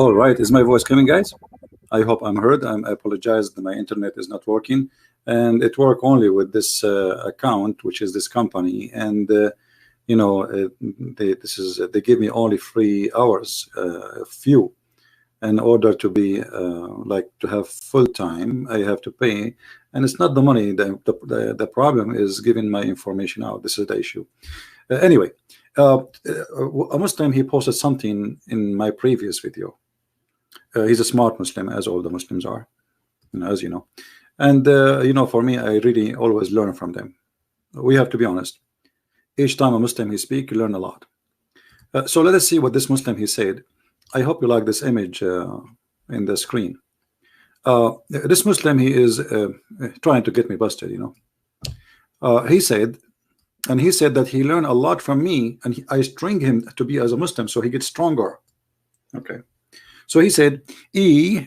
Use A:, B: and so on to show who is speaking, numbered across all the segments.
A: All right, is my voice coming, guys? I hope I'm heard. I apologize that my internet is not working, and it work only with this account, which is this company, and they give me only 3 hours, few. In order to be like to have full time, I have to pay, and it's not the money. The problem is giving my information out. This is the issue. Anyway, a Muslim, he posted something in my previous video. He's a smart Muslim, as all the Muslims are, as you know. And for me, I really always learn from them. We have to be honest. Each time a Muslim he speak, you learn a lot. So let us see what this Muslim he said. I hope you like this image in the screen. This Muslim, he is trying to get me busted. He said that he learned a lot from me, and I string him to be as a Muslim, so he gets stronger. Okay. So he said,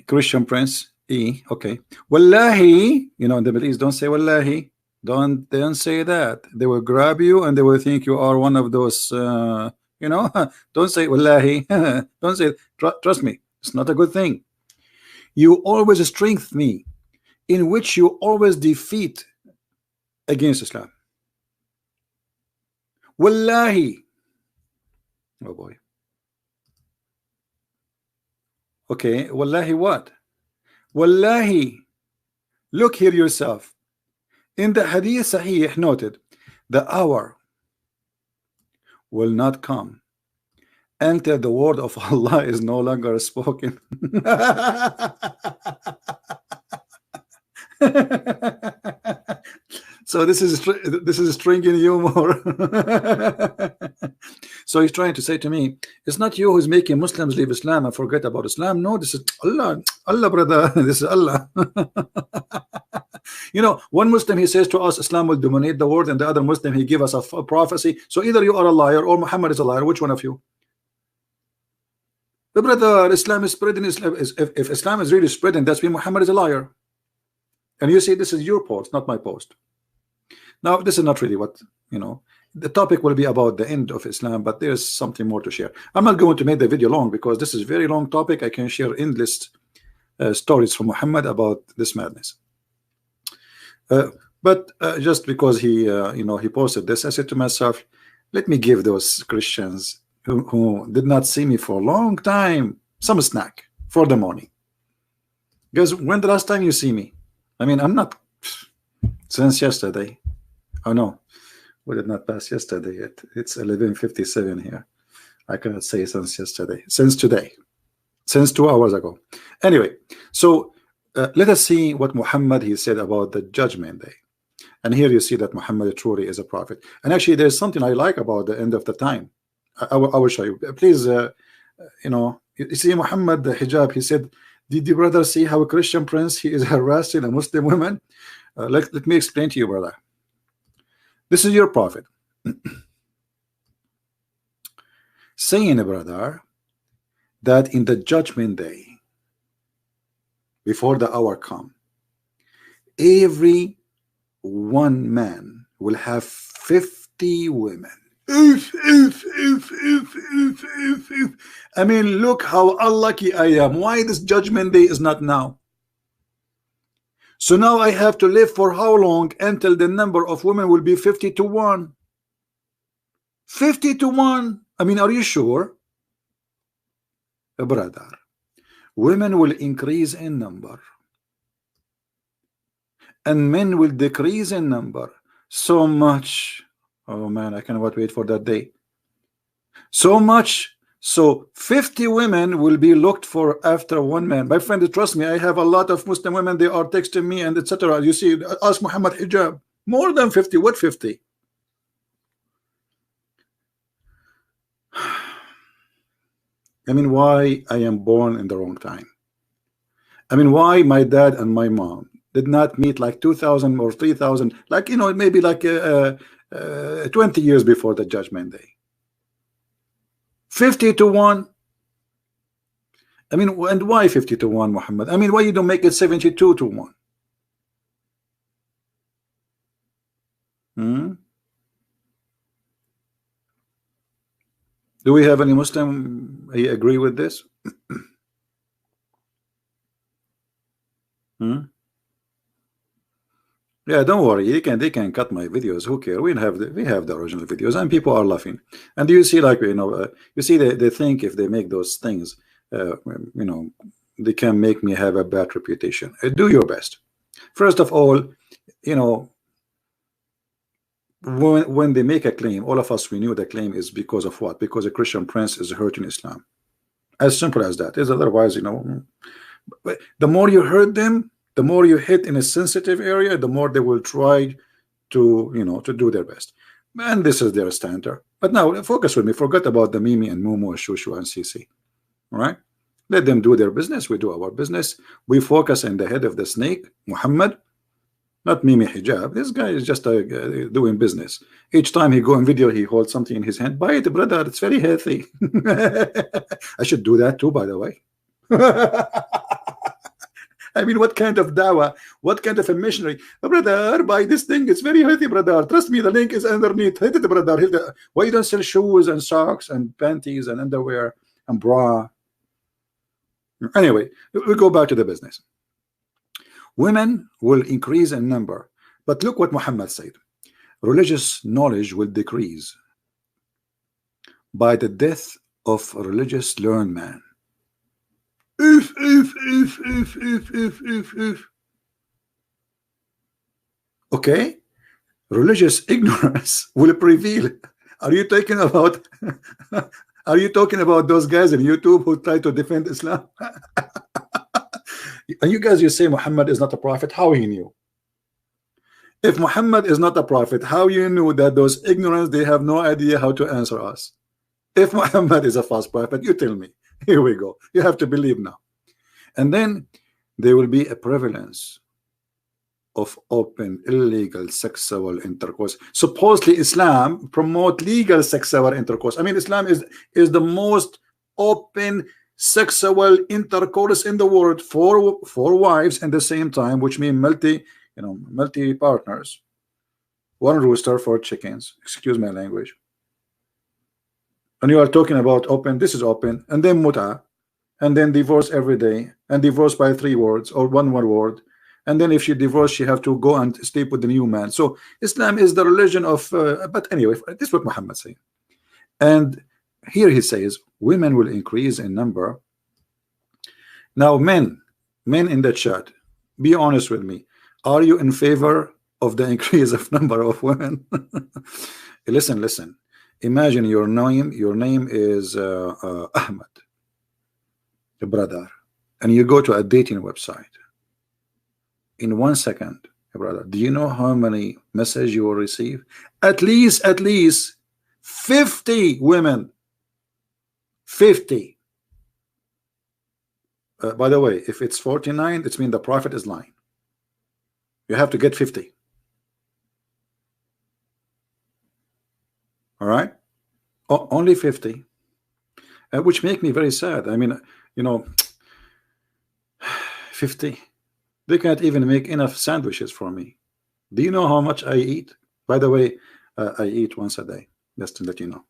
A: Christian Prince, okay. Wallahi, in the Middle East, don't say Wallahi. Don't say that. They will grab you and they will think you are one of those, don't say Wallahi. Don't say it. Trust me, it's not a good thing. You always strengthen me, in which you always defeat against Islam. Wallahi. Oh boy. Okay, Wallahi what? Wallahi. Look here yourself. In the Hadith Sahih noted, the hour will not come until the word of Allah is no longer spoken. So this is stringing humor. So he's trying to say to me, it's not you who's making Muslims leave Islam and forget about Islam. No, this is Allah, brother. This is Allah. One Muslim he says to us, Islam will dominate the world, and the other Muslim he give us a prophecy. So either you are a liar or Muhammad is a liar. Which one of you? The brother, Islam is spreading. If Islam is really spreading, that's mean Muhammad is a liar. And you see, this is your post, not my post. Now, this is not really what, the topic will be about the end of Islam, but there's something more to share. I'm not going to make the video long because this is a very long topic. I can share endless stories from Muhammad about this madness. But just because he posted this, I said to myself, let me give those Christians who did not see me for a long time some snack for the morning. Because when the last time you see me? I mean, I'm not since yesterday. Oh no, we did not pass yesterday yet. It's 11:57 here. I cannot say since yesterday. Since today. Since 2 hours ago. Anyway, so let us see what Muhammad he said about the judgment day. And here you see that Muhammad truly is a prophet. And actually, there's something I like about the end of the time. I will show you. Please, you see Muhammad the hijab. He said, "Did you brother see how a Christian prince he is harassing a Muslim woman?" Let me explain to you, brother. This is your prophet saying, brother, that in the judgment day, before the hour come, every one man will have 50 women. I mean, look how unlucky I am. Why this judgment day is not now? So now I have to live for how long until the number of women will be 50 to 1? 50 to 1. I mean, are you sure? Brother, women will increase in number and men will decrease in number so much. Oh man, I cannot wait for that day. So much. So 50 women will be looked for after one man. My friend, trust me, I have a lot of Muslim women. They are texting me and etc. You see, ask Muhammad hijab. More than 50. What 50? I mean, why I am born in the wrong time? I mean, why my dad and my mom did not meet like 2000 or 3000, like, maybe like 20 years before the judgment day. 50 to 1. I mean, and why 50 to 1, Muhammad? I mean, why you don't make it 72 to 1? Do we have any Muslim agree with this? Hmm? Yeah, don't worry. They can cut my videos. Who care? We have the original videos, and people are laughing. And you see, like, you see, they think if they make those things, uh, you know, they can make me have a bad reputation. Do your best. First of all, you know, when they make a claim, all of us, we knew the claim is because of what? Because a Christian prince is hurting Islam. As simple as that. Is otherwise, but the more you hurt them, the more you hit in a sensitive area, the more they will try to do their best. And this is their standard. But now focus with me. Forget about the Mimi and Mumu and Shushu and Sisi. All right? Let them do their business. We do our business. We focus on the head of the snake, Muhammad, not Mimi Hijab. This guy is just doing business. Each time he go in video, he holds something in his hand. Buy it, brother. It's very healthy. I should do that too, by the way. I mean, what kind of dawah? What kind of a missionary? Oh, brother, buy this thing. It's very healthy, brother. Trust me, the link is underneath. Hit it, brother. Why you don't sell shoes and socks and panties and underwear and bra? Anyway, we go back to the business. Women will increase in number, but look what Muhammad said. Religious knowledge will decrease by the death of a religious learned man. If. Okay, religious ignorance will prevail. Are you talking about? Are you talking about those guys on YouTube who try to defend Islam? And you say Muhammad is not a prophet. How he knew? If Muhammad is not a prophet, how you knew that those ignorance, they have no idea how to answer us? If Muhammad is a false prophet, you tell me. Here we go. You have to believe now. And then there will be a prevalence of open illegal sexual intercourse. Supposedly Islam promote legal sexual intercourse. I mean, Islam is the most open sexual intercourse in the world for wives at the same time, which means multi partners. One rooster for chickens. Excuse my language. And you are talking about open, this is open, and then muta, and then divorce every day, and divorce by 3 words or one word, and then if she divorced, she have to go and sleep with the new man. So Islam is the religion of but anyway, this is what Muhammad said. And here he says women will increase in number. Now men in the chat, be honest with me. Are you in favor of the increase of number of women? Listen. Imagine your name is Ahmed, a brother, and you go to a dating website. In 1 second, brother, do you know how many messages you will receive? At least 50 women. 50. By the way, if it's 49, it means the prophet is lying. You have to get 50. All right, only 50, which make me very sad. I mean, 50. They can't even make enough sandwiches for me. Do you know how much I eat? By the way, I eat once a day, just to let you know,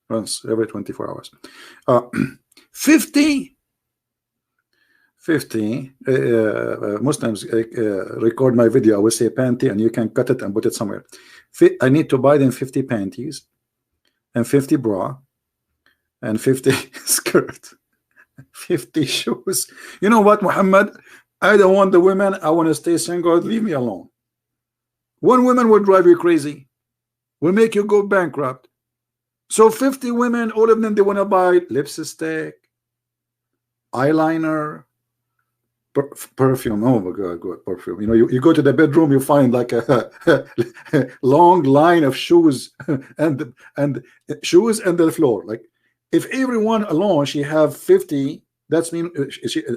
A: once every 24 hours. 50. Muslims record my video. I will say panty, and you can cut it and put it somewhere. I need to buy them 50 panties, and 50 bra, and 50 skirt, 50 shoes. You know what, Muhammad? I don't want the women. I want to stay single. Leave me alone. One woman will drive you crazy, will make you go bankrupt. So 50 women, all of them, they want to buy lipstick, eyeliner, perfume. Oh my God, good perfume. You go to the bedroom, you find like a long line of shoes and shoes and the floor. Like if everyone alone she have 50, that's mean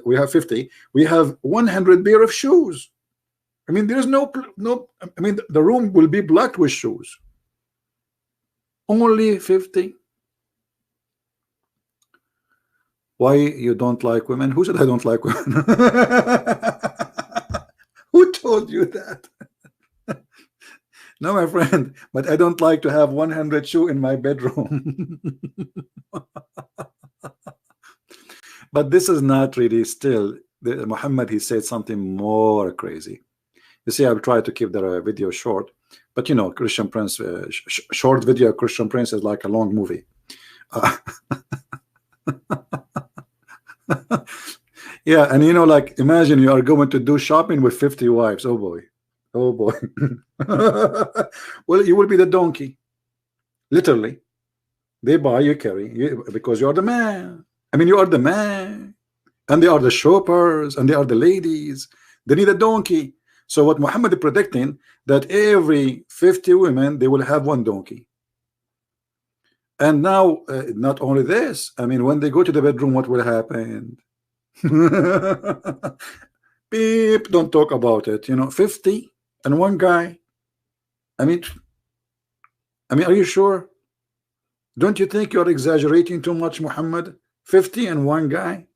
A: we have 50. We have 100 pair of shoes. I mean, there's no. I mean, the room will be blocked with shoes. Only 50. Why you don't like women? Who said I don't like women? Who told you that? No, my friend, but I don't like to have 100 shoe in my bedroom. But this is not really still Muhammad, he said something more crazy. You see, I've tried to keep the video short, but you know, Christian Prince, short video Christian Prince is like a long movie. Yeah, and you know, like imagine you are going to do shopping with 50 wives. Oh boy, oh boy. Well, you will be the donkey, literally. They buy, you carry, because you are the man. I mean, you are the man, and they are the shoppers, and they are the ladies. They need a donkey. So what Muhammad is predicting, that every 50 women they will have one donkey. And now, not only this, I mean, when they go to the bedroom, what will happen? Beep, don't talk about it. You know, 50 and one guy. I mean, are you sure? Don't you think you're exaggerating too much, Muhammad? 50 and one guy?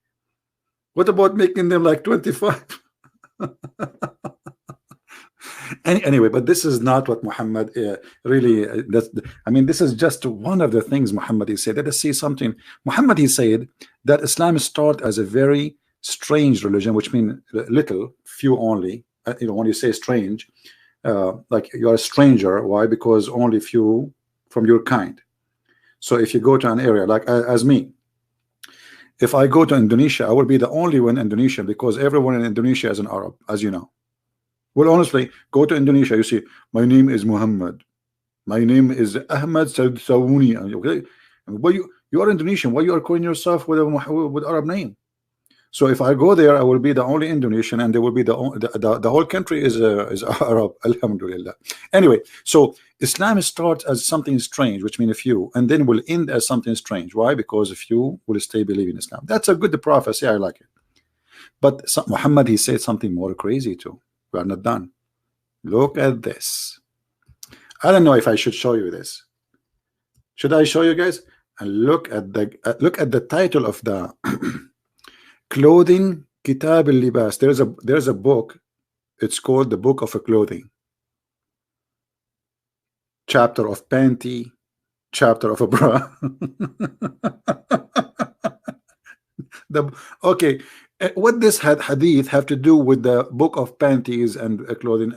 A: What about making them like 25? Anyway, but this is not what Muhammad really. I mean, this is just one of the things Muhammad he said. Let us see something. Muhammad he said that Islam started as a very strange religion, which means little, few only. You know, when you say strange, like you are a stranger. Why? Because only few from your kind. So if you go to an area like as me, if I go to Indonesia, I will be the only one in Indonesia, because everyone in Indonesia is an Arab, as you know. Well, honestly, go to Indonesia, you see, my name is Muhammad. My name is Ahmad Sawuni. Okay, but you are Indonesian. Why you are calling yourself with Arab name? So if I go there, I will be the only Indonesian, and there will be the whole country is Arab. Alhamdulillah. Anyway, so Islam starts as something strange, which means a few, and then will end as something strange. Why? Because a few will stay believing Islam. That's a good prophecy. I like it. But Muhammad, he said something more crazy too. We are not done. Look at this. I don't know if I should show you this. Should I show you guys? And look at the title of the clothing, Kitab al-Libas. There's a book. It's called the Book of Clothing. Chapter of panty, chapter of a bra. Okay. What this hadith have to do with the book of panties and clothing?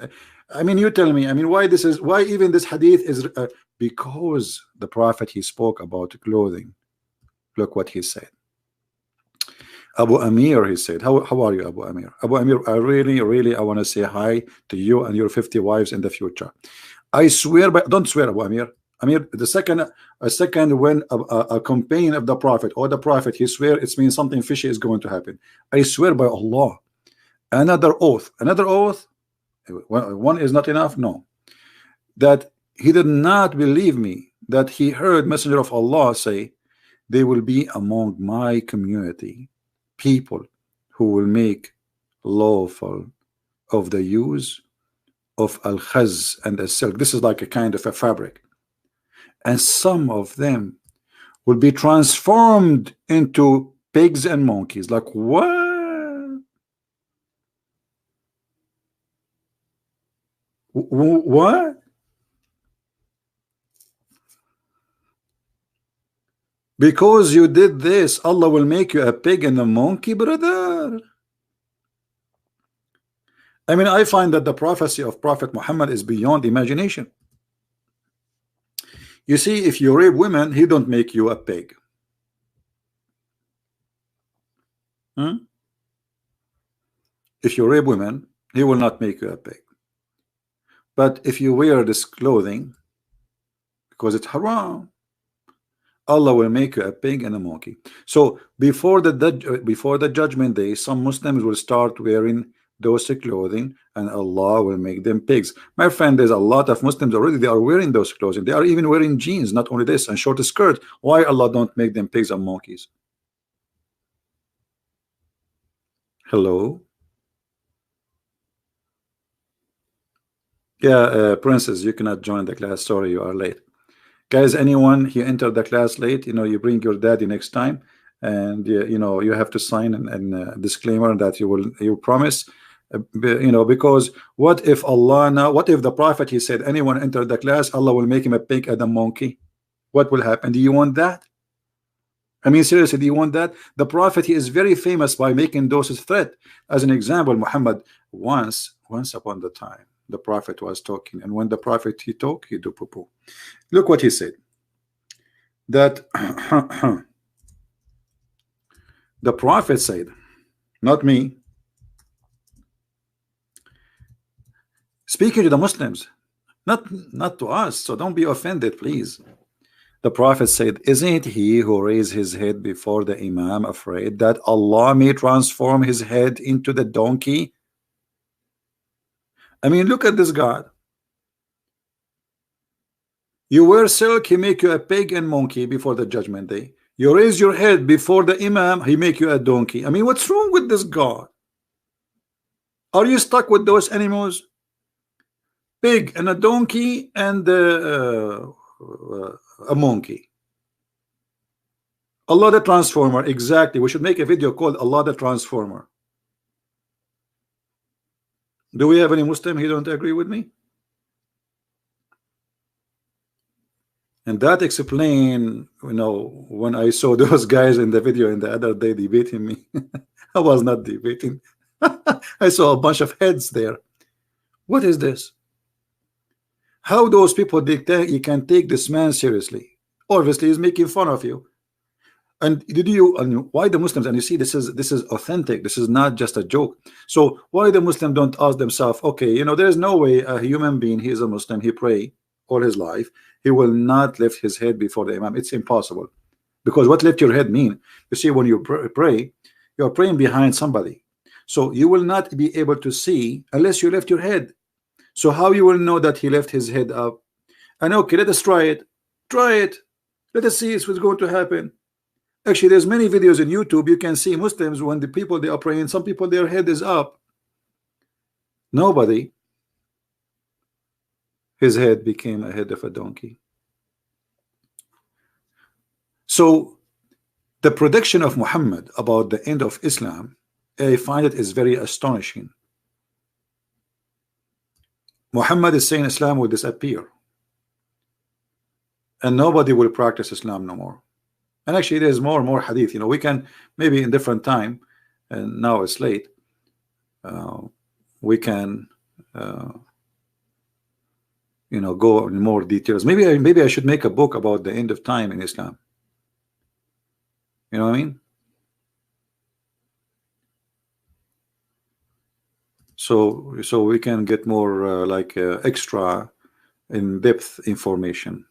A: I mean, you tell me. I mean, why even this hadith is because the prophet, he spoke about clothing. Look what he said. Abu Amir, he said, how are you, Abu Amir? Abu Amir, I really I want to say hi to you and your 50 wives in the future. I swear by, don't swear, Abu Amir. Amir, the second when a companion of the prophet or the prophet, he swear, it means something fishy is going to happen. I swear by Allah. Another oath. One is not enough. No, that he did not believe me, that he heard Messenger of Allah say, they will be among my community people who will make lawful of the use of al-khaz and the silk. This is like a kind of a fabric. And some of them will be transformed into pigs and monkeys. Like what? What? Because you did this, Allah will make you a pig and a monkey, brother. I mean, I find that the prophecy of Prophet Muhammad is beyond imagination. You see, if you rape women, he don't make you a pig. If you rape women, he will not make you a pig. But if you wear this clothing, because it's haram, Allah will make you a pig and a monkey. So before the judgment day, some Muslims will start wearing those clothing, and Allah will make them pigs. My friend, there's a lot of Muslims already, they are wearing those clothing. They are even wearing jeans, not only this, and short skirt. Why Allah don't make them pigs and monkeys? Hello? Yeah, Princess, you cannot join the class. Sorry, you are late. Guys, anyone who entered the class late, you know, you bring your daddy next time, and you know, you have to sign a disclaimer that you promise. You know, because what if the prophet, he said, anyone enter the class, Allah will make him a pig and a monkey? What will happen? Do you want that? I mean, seriously, do you want that? The Prophet, he is very famous by making those threat. As an example, Muhammad, once upon the time, the Prophet was talking, and when the Prophet he talk, he do poo-poo. Look what he said. That the Prophet said, not me, speaking to the Muslims, not to us. So don't be offended, please. The Prophet said, isn't he who raised his head before the Imam afraid that Allah may transform his head into the donkey? I mean, look at this God. You wear silk, he make you a pig and monkey before the judgment day. You raise your head before the Imam, he make you a donkey. I mean, what's wrong with this God? Are you stuck with those animals? Pig and a donkey and a monkey. Allah the Transformer, exactly. We should make a video called Allah the Transformer. Do we have any Muslim who don't agree with me? And that explain, you know, when I saw those guys in the video in the other day debating me. I was not debating. I saw a bunch of heads there. What is this? How those people you can take this man seriously? Obviously, he's making fun of you. And why the Muslims? And you see, this is authentic. This is not just a joke. So why the Muslim don't ask themselves, okay, you know, there is no way a human being, he is a Muslim, he pray all his life, he will not lift his head before the Imam. It's impossible. Because what lift your head mean? You see, when you pray, you're praying behind somebody. So you will not be able to see unless you lift your head. So how you will know that he left his head up? And okay, let us try it. Try it. Let us see what's going to happen. Actually, there's many videos on YouTube. You can see Muslims when the people they are praying, some people their head is up. Nobody. His head became a head of a donkey. So the prediction of Muhammad about the end of Islam, I find it is very astonishing. Muhammad is saying Islam will disappear and nobody will practice Islam no more. And actually there's more and more hadith, you know, we can maybe in different time, and now it's late, we can you know, go in more details. Maybe I should make a book about the end of time in Islam. You know what I mean? So we can get more like extra in-depth information.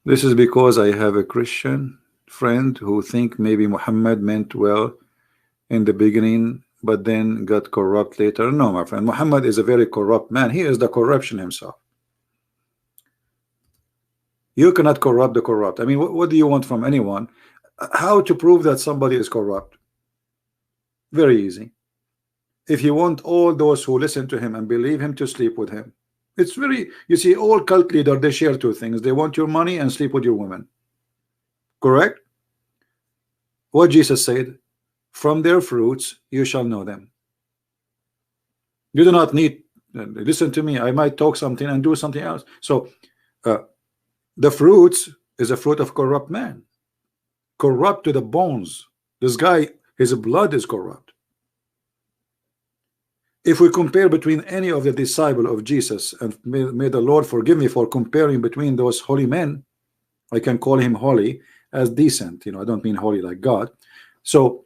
A: This is because I have a Christian friend who think maybe Muhammad meant well in the beginning but then got corrupt later. No, my friend, Muhammad is a very corrupt man. He is the corruption himself. You cannot corrupt the corrupt. I mean, what do you want from anyone? How to prove that somebody is corrupt? Very easy. If you want all those who listen to him and believe him to sleep with him, it's very, you see, all cult leaders, they share two things. They want your money and sleep with your women. Correct? What Jesus said, from their fruits you shall know them. You do not need, listen to me, I might talk something and do something else. So the fruits is a fruit of corrupt man, corrupt to the bones. This guy, his blood is corrupt. If we compare between any of the disciples of Jesus, and may the Lord forgive me for comparing between those holy men, I can call him holy as decent, you know, I don't mean holy like God. So,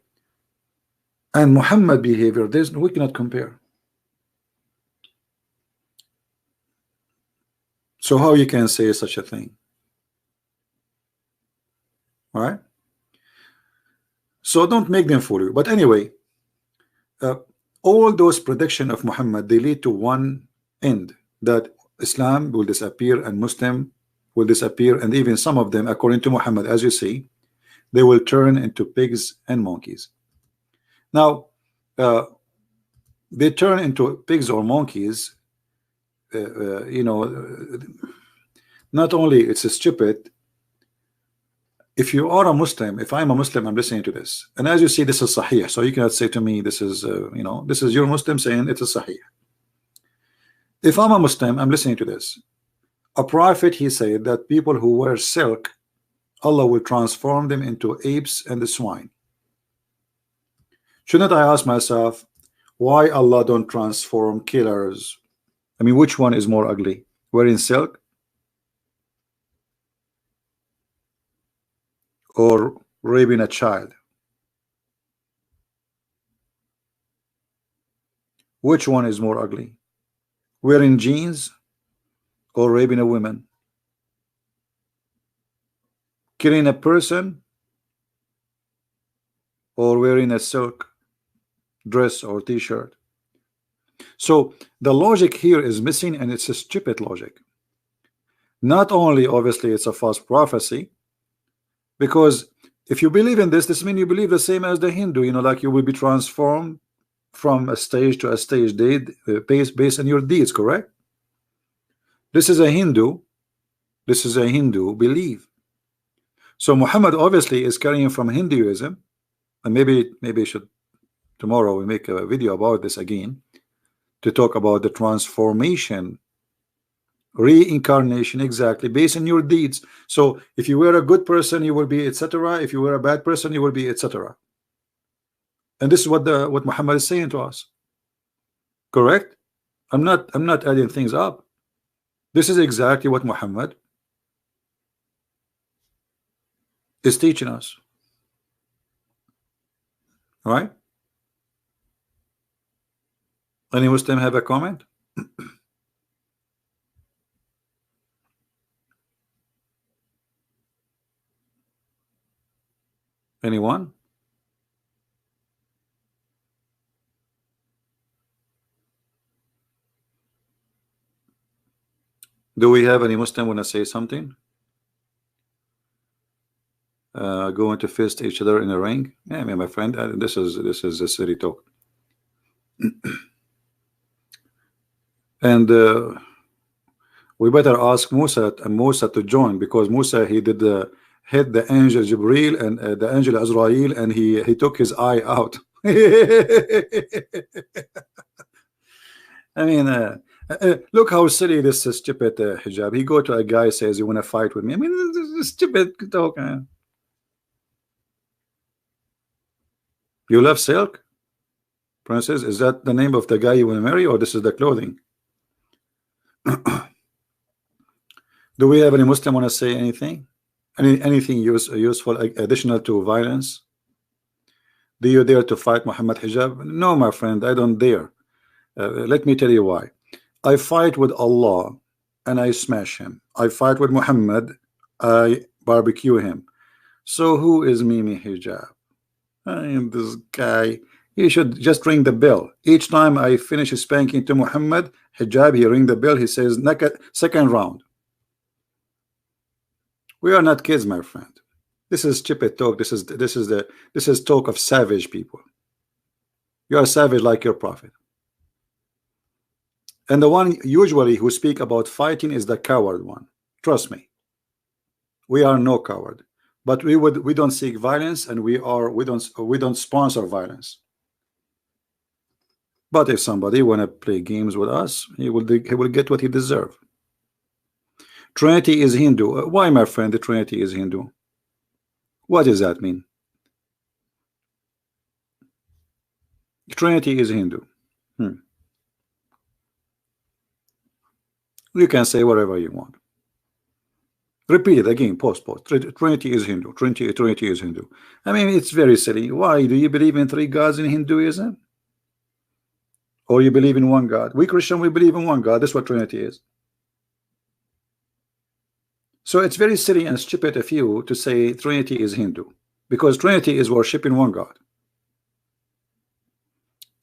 A: and Muhammad behavior, we cannot compare. So how you can say such a thing? All right? So don't make them fool you. But anyway, all those predictions of Muhammad, they lead to one end, that Islam will disappear and Muslim will disappear, and even some of them, according to Muhammad, as you see, they will turn into pigs and monkeys. Now, they turn into pigs or monkeys, you know, not only it's stupid. If you are a Muslim, if I'm a Muslim, I'm listening to this, and as you see, this is Sahih, so you cannot say to me this is you know, this is your Muslim saying it is Sahih. If I'm a Muslim, I'm listening to this. A prophet, he said that people who wear silk, Allah will transform them into apes and the swine. Shouldn't I ask myself, why Allah don't transform killers? I mean, which one is more ugly? Wearing silk or raping a child? Which one is more ugly? Wearing jeans or raping a woman? Killing a person or wearing a silk dress or t-shirt? So the logic here is missing, and it's a stupid logic. Not only obviously it's a false prophecy, because if you believe in this, this means you believe the same as the Hindu, you know, like you will be transformed from a stage to a stage based on your deeds, correct? This is a Hindu belief. So Muhammad obviously is carrying from Hinduism, and maybe should tomorrow we make a video about this again to talk about the transformation, reincarnation, exactly based on your deeds. So if you were a good person, you will be etc. If you were a bad person, you will be etc. And this is what Muhammad is saying to us. Correct? I'm not adding things up. This is exactly what Muhammad is teaching us. Right? Any Muslim have a comment? Anyone? Do we have any Muslim want to say something? Going to fist each other in a ring? Yeah, I mean, my friend, this is a city talk. And we better ask Musa to join, because Musa, he did hit the angel Jibril and the angel Azrael, and he took his eye out. I mean, look how silly this stupid hijab. He go to a guy, says, you want to fight with me? I mean, this is stupid talk. You love silk, princess? Is that the name of the guy you want to marry, or this is the clothing? Do we have any Muslim want to say anything? Anything useful additional to violence? Do you dare to fight Muhammad hijab? No, my friend, I don't dare. Let me tell you why. I fight with Allah and I smash him. I fight with Muhammad, I barbecue him. So who is Mimi hijab? I am this guy. He should just ring the bell. Each time I finish spanking to Muhammad hijab, he ring the bell. He says, second round. We are not kids, my friend. This is stupid talk. This is talk of savage people. You are savage like your prophet. And the one usually who speak about fighting is the coward one. Trust me. We are no coward, but we don't seek violence, and we don't sponsor violence. But if somebody want to play games with us, he will get what he deserve. Trinity is Hindu. Why, my friend, the Trinity is Hindu? What does that mean? Trinity is Hindu. You can say whatever you want. Repeat it again. Post. Trinity is Hindu. Trinity is Hindu. I mean, it's very silly. Why do you believe in 3 gods in Hinduism? Or you believe in 1 God? We Christian, we believe in 1 God. That's what Trinity is. So it's very silly and stupid of you to say Trinity is Hindu, because Trinity is worshiping 1 God.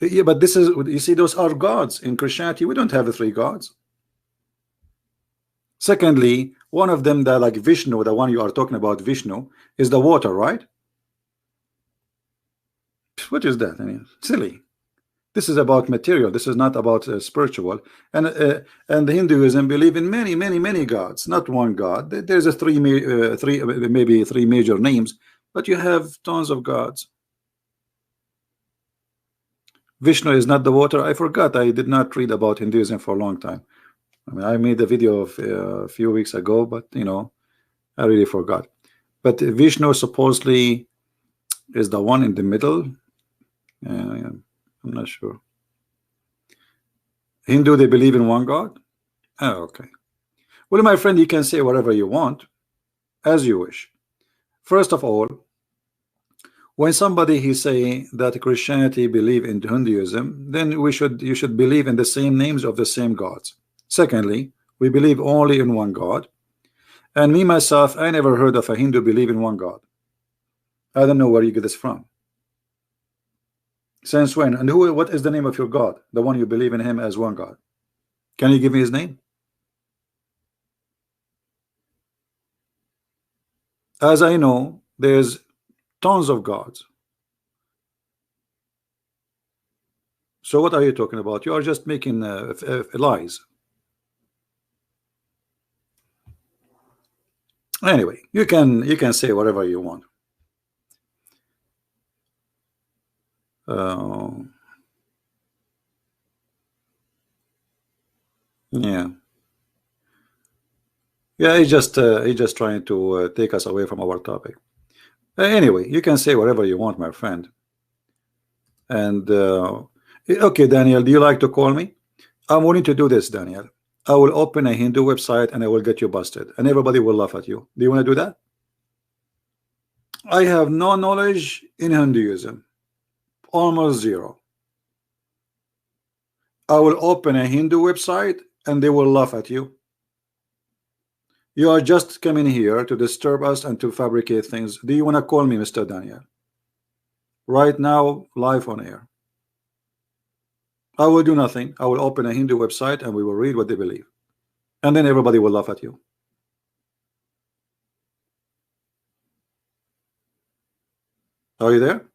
A: Yeah, but this is, you see, those are gods. In Christianity, we don't have the 3 gods. Secondly, one of them, that like Vishnu, the one you are talking about, Vishnu, is the water, right? What is that? I mean, silly. This is about material. This is not about spiritual. And the Hinduism believe in many gods, not 1 God. There's a maybe 3 major names, but you have tons of gods. Vishnu is not the water. I forgot. I did not read about Hinduism for a long time. I mean, I made a video of a few weeks ago, but you know, I really forgot. But Vishnu supposedly is the one in the middle. I'm not sure. Hindu, they believe in one God. Oh, okay. Well, my friend, you can say whatever you want, as you wish. First of all, when somebody he say that Christianity believe in Hinduism, then you should believe in the same names of the same gods. Secondly, we believe only in one God. And me myself, I never heard of a Hindu believe in one God. I don't know where you get this from. Since when? And who? What is the name of your God? The one you believe in him as one God. Can you give me his name? As I know, there's tons of gods. So what are you talking about? You are just making lies. Anyway, you can say whatever you want. Yeah, he's just trying to take us away from our topic. Anyway, you can say whatever you want, my friend. And okay, Daniel, do you like to call me? I'm willing to do this, Daniel. I will open a Hindu website and I will get you busted, and everybody will laugh at you. Do you want to do that? I have no knowledge in Hinduism, almost zero. I will open a Hindu website and they will laugh at you. You are just coming here to disturb us and to fabricate things. Do you want to call me, Mr. Daniel? Right now, live on air. I will do nothing. I will open a Hindu website and we will read what they believe. And then everybody will laugh at you. Are you there?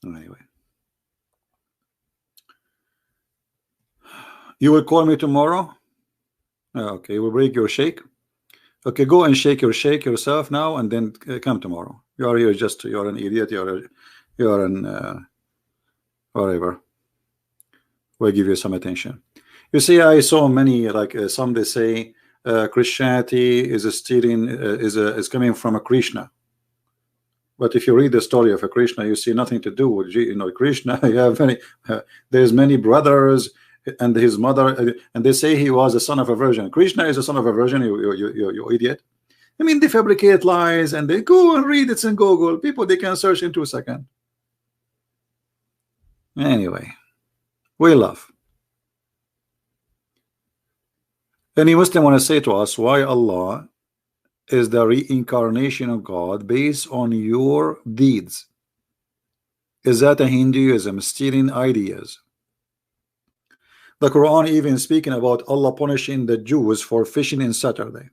A: Anyway. You will call me tomorrow? Okay, you will break your shake. Okay, go and shake yourself now and then come tomorrow. You are here just, you're an idiot, you're an whatever. We'll give you some attention. You see, I saw many, like some they say Christianity is stealing, is coming from a Krishna. But if you read the story of a Krishna, you see nothing to do with Krishna. You have many, there's many brothers and his mother, and they say he was a son of a virgin. Krishna is a son of a virgin, you idiot. I mean, they fabricate lies and they go and read it in Google. People, they can search in 2 seconds. Anyway, we love. Any Muslim want to say to us why Allah is the reincarnation of God based on your deeds? Is that a Hinduism stealing ideas? The Quran even speaking about Allah punishing the Jews for fishing in Saturday.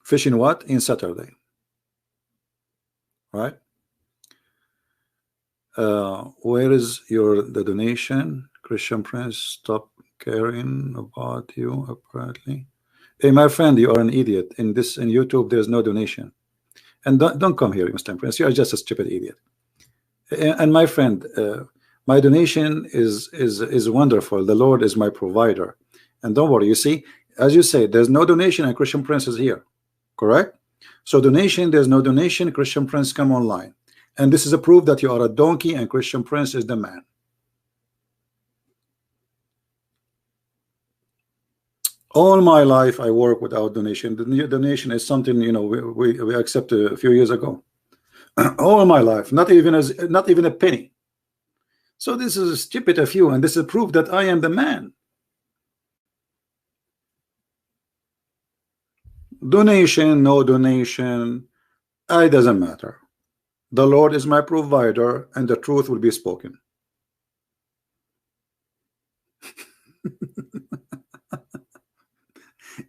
A: Fishing what? In Saturday. Right? Where is the donation? Christian Prince, stop caring about you apparently. Hey, my friend, you are an idiot. In YouTube, there's no donation. And don't come here, Mr. Prince. You are just a stupid idiot. And my friend, my donation is wonderful. The Lord is my provider. And don't worry, you see, as you say, there's no donation and Christian Prince is here. Correct? So donation, there's no donation, Christian Prince come online. And this is a proof that you are a donkey and Christian Prince is the man. All my life I work without donation. The donation is something, we accepted a few years ago. All my life, not even a penny. So this is stupid of you, and this is proof that I am the man. Donation, no donation, it doesn't matter. The Lord is my provider, and the truth will be spoken.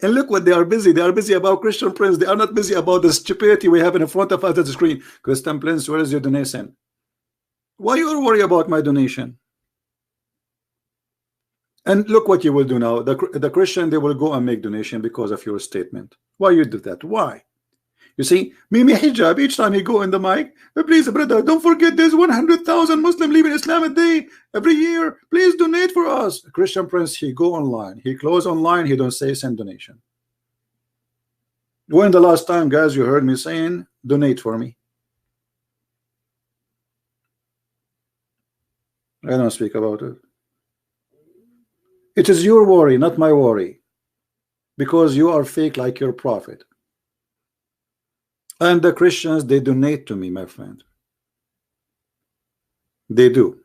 A: And look what they are busy. They are busy about Christian Prince. They are not busy about the stupidity we have in front of us at the screen. Christian Prince, where is your donation? Why you worry about my donation? And look what you will do now. The Christian, they will go and make donation because of your statement. Why you do that? Why? You see, Mimi Hijab, each time he go in the mic, please, brother, don't forget there's 100,000 Muslim leaving Islam a day every year. Please donate for us. Christian Prince, he go online, he close online, he don't say send donation. When the last time, guys, you heard me saying donate for me? I don't speak about it. It is your worry, not my worry, because you are fake like your prophet. And the Christians, they donate to me, my friend. They do.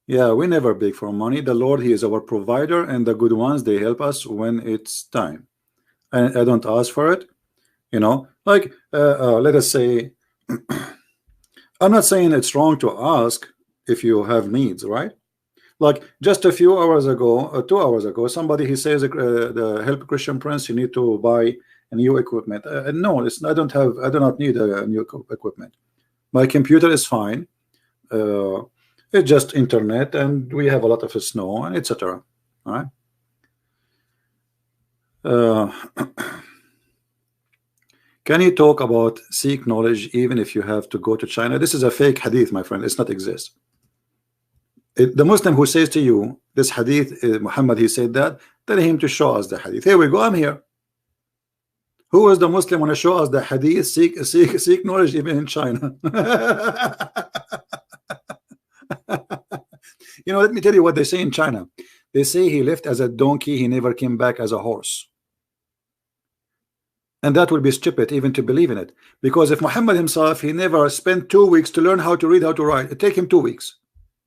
A: Yeah, we never beg for money. The Lord, he is our provider, and the good ones, they help us when it's time. And I don't ask for it, you know, like let us say, I'm not saying it's wrong to ask if you have needs, right? Like just a few hours ago, 2 hours ago, somebody, he says, the help Christian Prince, you need to buy a new equipment. No, it's, I do not need a new equipment. My computer is fine. It's just internet, and we have a lot of snow, and etc. All right. Can you talk about seek knowledge even if you have to go to China? This is a fake hadith, my friend. It's not exist. The Muslim who says to you this hadith, Muhammad, he said that, tell him to show us the hadith. Here we go, I'm here. Who is the Muslim want to show us the hadith? Seek knowledge even in China. You know, let me tell you what they say in China. They say he left as a donkey, he never came back as a horse. And that would be stupid even to believe in it, because if Muhammad himself, he never spent 2 weeks to learn how to read, how to write, it take him 2 weeks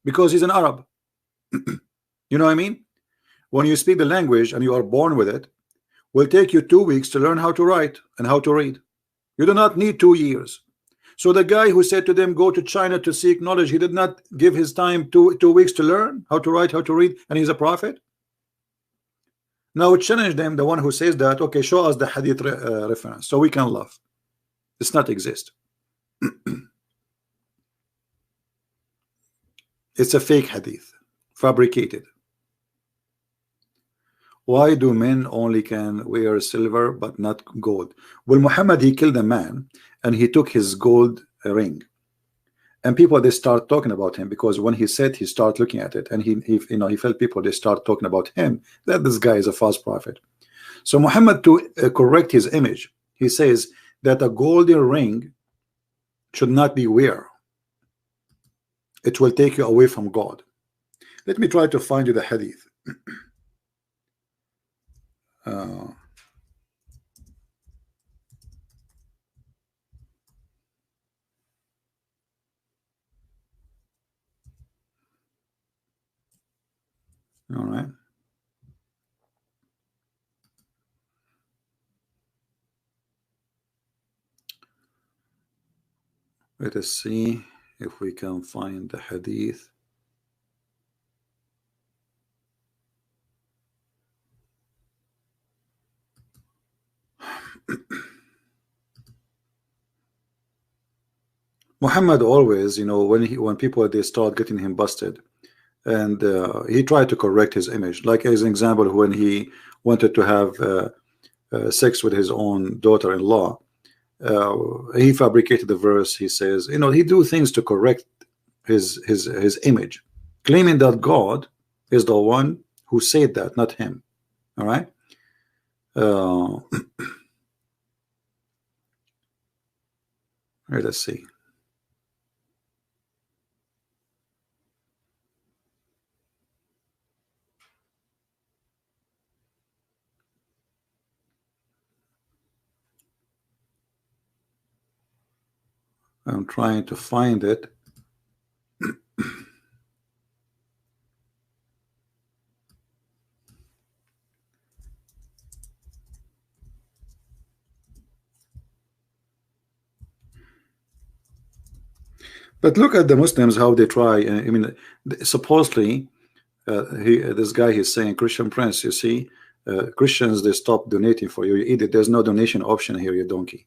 A: because he's an Arab. You know what I mean? When you speak the language and you are born with it, will take you 2 weeks to learn how to write and how to read. You do not need 2 years. So the guy who said to them, go to China to seek knowledge, he did not give his time 2 weeks to learn how to write, how to read, and he's a prophet. Now challenge them, the one who says that, okay, show us the hadith reference so we can laugh. It's not exist. It's a fake hadith, fabricated. Why do men only can wear silver but not gold? Well, Muhammad, he killed a man and he took his gold ring, and people, they start talking about him because when he said, he start looking at it, and he you know, he felt people, they start talking about him, that this guy is a false prophet. So Muhammad, to correct his image, he says that a golden ring should not be wear. It will take you away from God. Let me try to find you the hadith. All right. Let us see if we can find the hadith. Muhammad always, you know, when people, they start getting him busted, and he tried to correct his image. Like as an example, when he wanted to have sex with his own daughter-in-law, he fabricated the verse. He says, you know, he do things to correct his image, claiming that God is the one who said that, not him. All right. Let's see. I'm trying to find it. But look at the Muslims, how they try. I mean, supposedly, this guy, he's saying, Christian Prince, you see, Christians, they stop donating for you. You eat it. There's no donation option here, you donkey.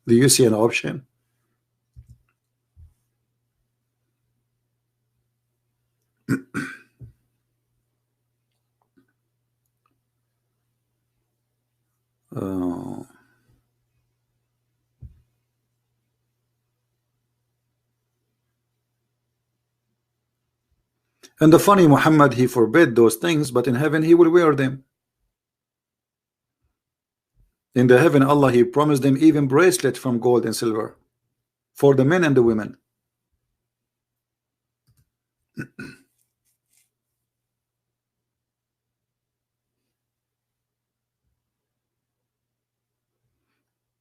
A: Do you see an option? And the funny, Muhammad, he forbid those things, but in heaven he will wear them. In the heaven, Allah, he promised them even bracelet from gold and silver for the men and the women.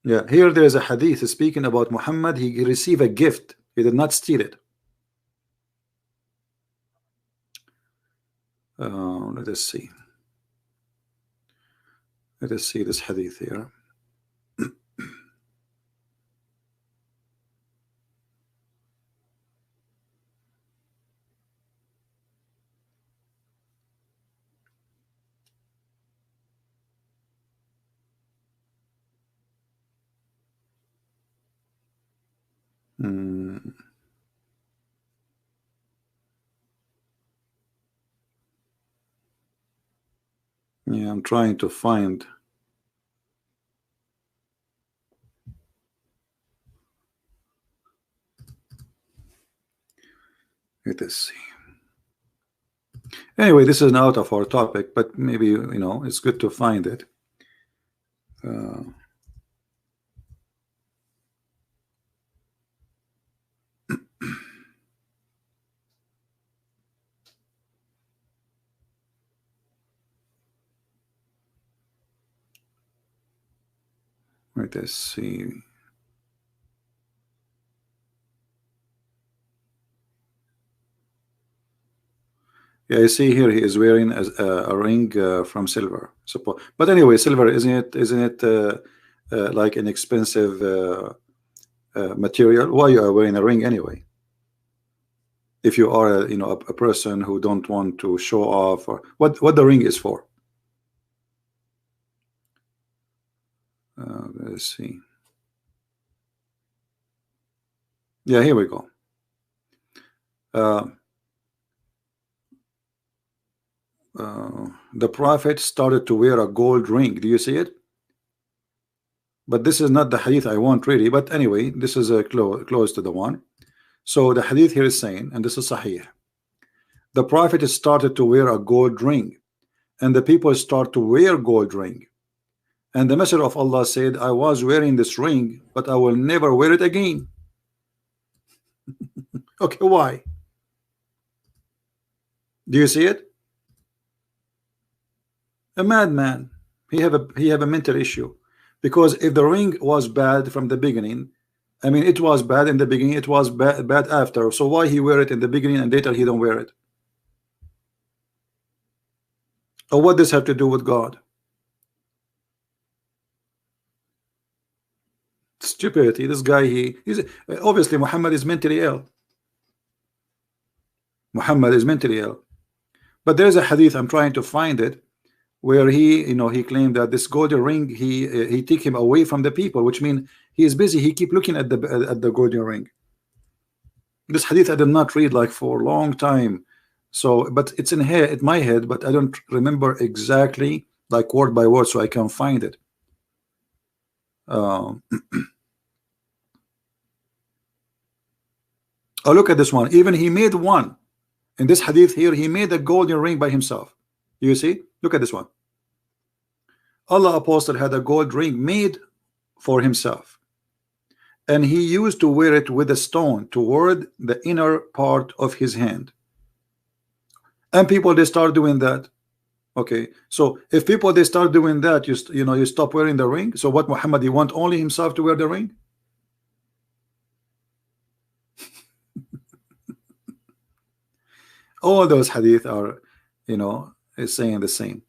A: Yeah, here there is a hadith speaking about Muhammad. He received a gift. He did not steal it. Let us see. Let us see this hadith here. Yeah, I'm trying to find. Let us see. Anyway, this is out of our topic, but maybe, you know, it's good to find it. Let us see. Yeah, I see here he is wearing a ring from silver. But anyway, silver isn't it like an expensive material? Why you are wearing a ring anyway? If you are you know, a person who don't want to show off, or what the ring is for. Let's see. Yeah, here we go. The prophet started to wear a gold ring. Do you see it? But this is not the hadith I want really. But anyway, this is close to the one. So the hadith here is saying, and this is sahih, the prophet started to wear a gold ring, and the people start to wear gold ring. And the Messenger of Allah said, I was wearing this ring, but I will never wear it again. Okay, why? Do you see it? A madman. He have a mental issue. Because if the ring was bad from the beginning, I mean, it was bad in the beginning, it was bad after. So why he wear it in the beginning and later he don't wear it? Or what does have to do with God? Stupidity. This guy, he's obviously Muhammad is mentally ill. Muhammad is mentally ill. But there's a hadith, I'm trying to find it, where he, you know, he claimed that this golden ring, he take him away from the people, which means he is busy. He keep looking at the golden ring. This hadith I did not read like for a long time. So, but it's in here in my head, but I don't remember exactly like word by word, so I can find it. Oh, look at this one. Even he made one in this hadith here. He made a golden ring by himself. You see? Look at this one. Allah apostle had a gold ring made for himself, and he used to wear it with a stone toward the inner part of his hand. And people, they start doing that. Okay, so if people they start doing that, you know, you stop wearing the ring. So what, Muhammad, he want only himself to wear the ring? All those hadith are, you know, is saying the same.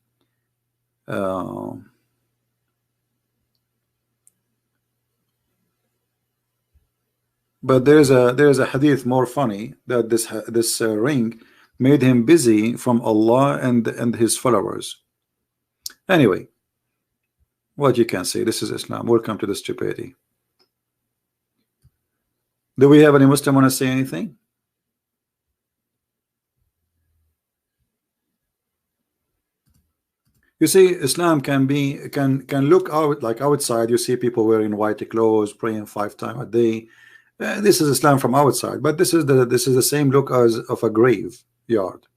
A: But there's a hadith more funny, that this ring made him busy from Allah and his followers. Anyway, what you can say, this is Islam. Welcome to the stupidity. Do we have any Muslim want to say anything? You see, Islam can look out like outside. You see people wearing white clothes, praying 5 times a day. This is Islam from outside, but this is the same look as of a grave. yard.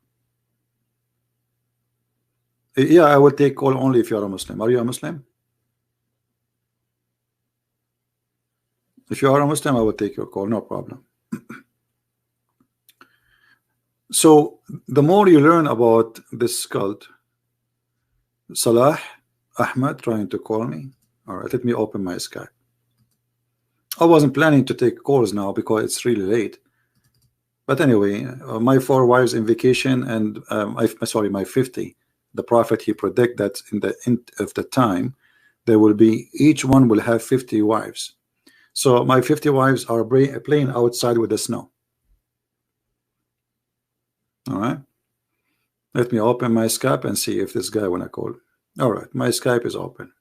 A: Yeah, I will take call only if you are a Muslim. Are you a Muslim? If you are a Muslim, I will take your call, no problem. So the more you learn about this cult, Salah Ahmed trying to call me. All right, let me open my Skype. I wasn't planning to take calls now because it's really late. But anyway, my 4 wives in vacation, and sorry, my 50. The Prophet, he predict that in the end of the time, there will be, each one will have 50 wives. So my 50 wives are playing outside with the snow. All right. Let me open my Skype and see if this guy wanna call. All right, my Skype is open.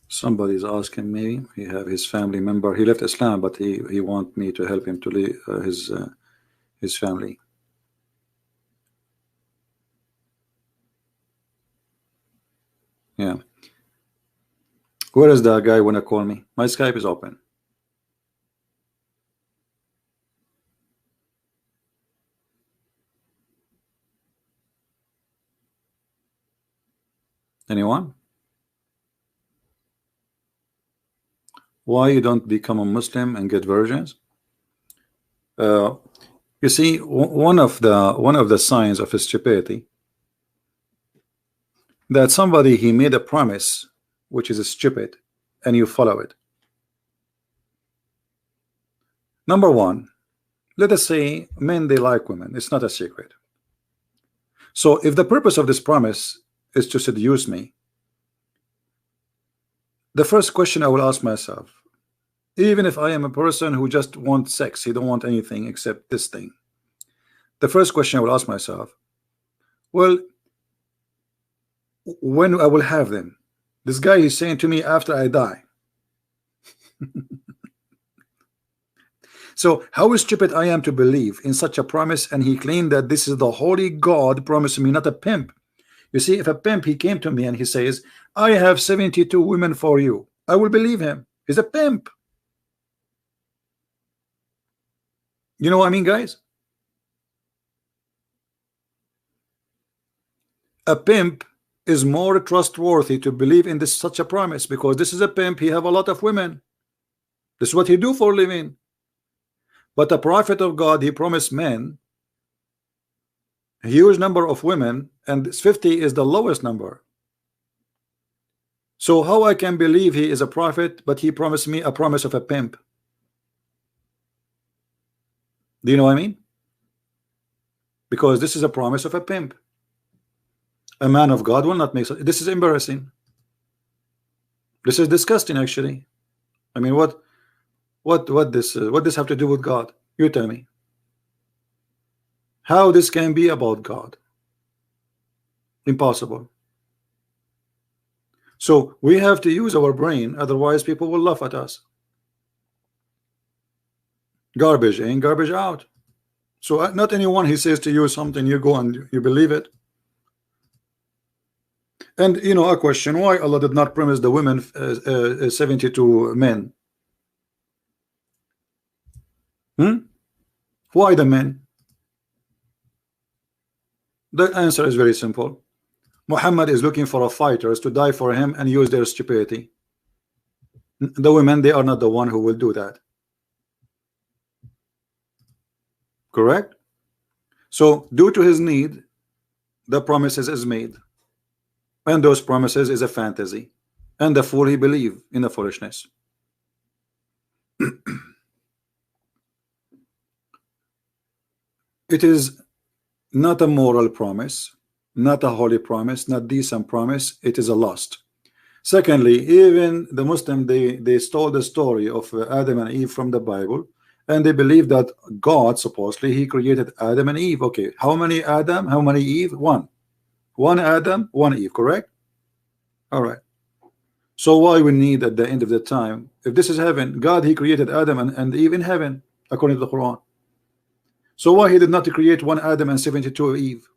A: Somebody's asking me. He have his family member. He left Islam, but he want me to help him to leave his family. Yeah. Where is the guy wanna call me? My Skype is open. Anyone? Why you don't become a Muslim and get virgins? You see, one of the signs of stupidity, that somebody, he made a promise which is stupid and you follow it. Number one, let us say men, they like women. It's not a secret. So if the purpose of this promise is to seduce me, the first question I will ask myself, even if I am a person who just wants sex, he don't want anything except this thing, the first question I will ask myself, well, when I will have them? This guy is saying to me after I die. So how stupid I am to believe in such a promise, and he claimed that this is the holy God promising me, not a pimp. You see, if a pimp, he came to me and he says, I have 72 women for you, I will believe him. He's a pimp. You know what I mean, guys? A pimp is more trustworthy to believe in this such a promise, because this is a pimp. He have a lot of women. This is what he do for a living. But the prophet of God, he promised men a huge number of women, and this 50 is the lowest number. So how I can believe he is a prophet, but he promised me a promise of a pimp? Do you know what I mean? Because this is a promise of a pimp. A man of God will not make such. This is embarrassing. This is disgusting, actually. I mean, what this have to do with God? You tell me. How this can be about God? Impossible. So we have to use our brain, otherwise people will laugh at us. Garbage in, garbage out. So not anyone, he says to you something, you go and you believe it. And you know, a question, why Allah did not promise the women 72 men? Why the men? The answer is very simple. Muhammad is looking for fighters to die for him and use their stupidity. The women, they are not the one who will do that. Correct? So due to his need, the promises is made, and those promises is a fantasy, and the fool, he believe in the foolishness. It is not a moral promise, not a holy promise, not decent promise. It is a lust. Secondly, even the Muslim, they stole the story of Adam and Eve from the Bible, and they believe that God supposedly he created Adam and Eve. Okay, how many Adam, how many Eve? One Adam, one Eve, correct? All right. So why we need at the end of the time, if this is heaven, God he created Adam and Eve in heaven according to the Quran. So why he did not create one Adam and 72 Eve?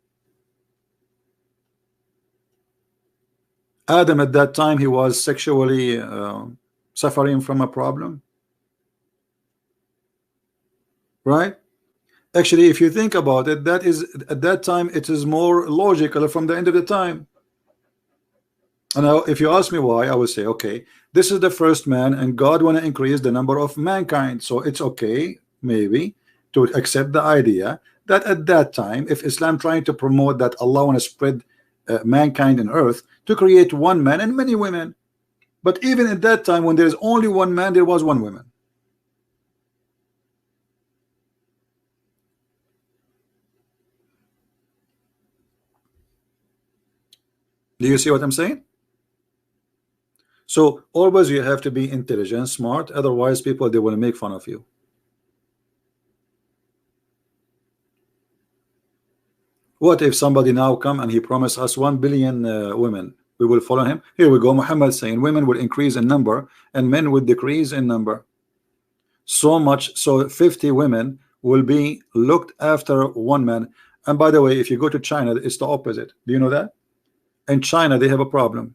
A: Adam at that time he was sexually suffering from a problem, right? Actually, if you think about it, that is at that time it is more logical from the end of the time. And now, if you ask me why, I would say, okay, this is the first man, and God want to increase the number of mankind, so it's okay, maybe, to accept the idea that at that time, if Islam trying to promote that Allah want to spread mankind in earth, to create one man and many women. But even at that time, when there is only one man, there was one woman. Do you see what I'm saying? So always you have to be intelligent, smart, otherwise people they will make fun of you. What if somebody now come and he promised us 1 billion women? We will follow him. Here we go. Muhammad saying women will increase in number and men will decrease in number. So much so 50 women will be looked after one man. And by the way, if you go to China, it's the opposite. Do you know that? In China, they have a problem.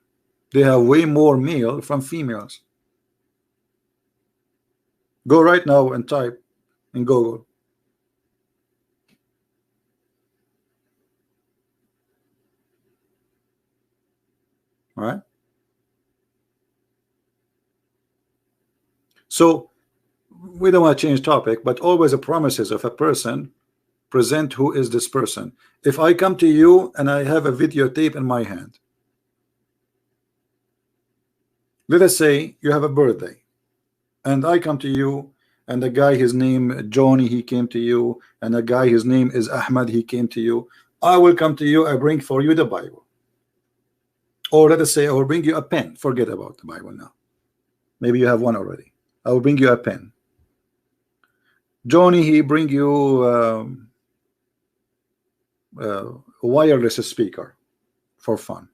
A: They have way more male from females. Go right now and type in Google. All right. So we don't want to change topic, but always the promises of a person present who is this person. If I come to you and I have a videotape in my hand, let us say you have a birthday, and I come to you, and the guy his name Johnny he came to you, and the guy his name is Ahmad he came to you. I will come to you, I bring for you the Bible. Or let us say I will bring you a pen. Forget about the Bible now. Maybe you have one already. I will bring you a pen. Johnny he bring you a wireless speaker for fun.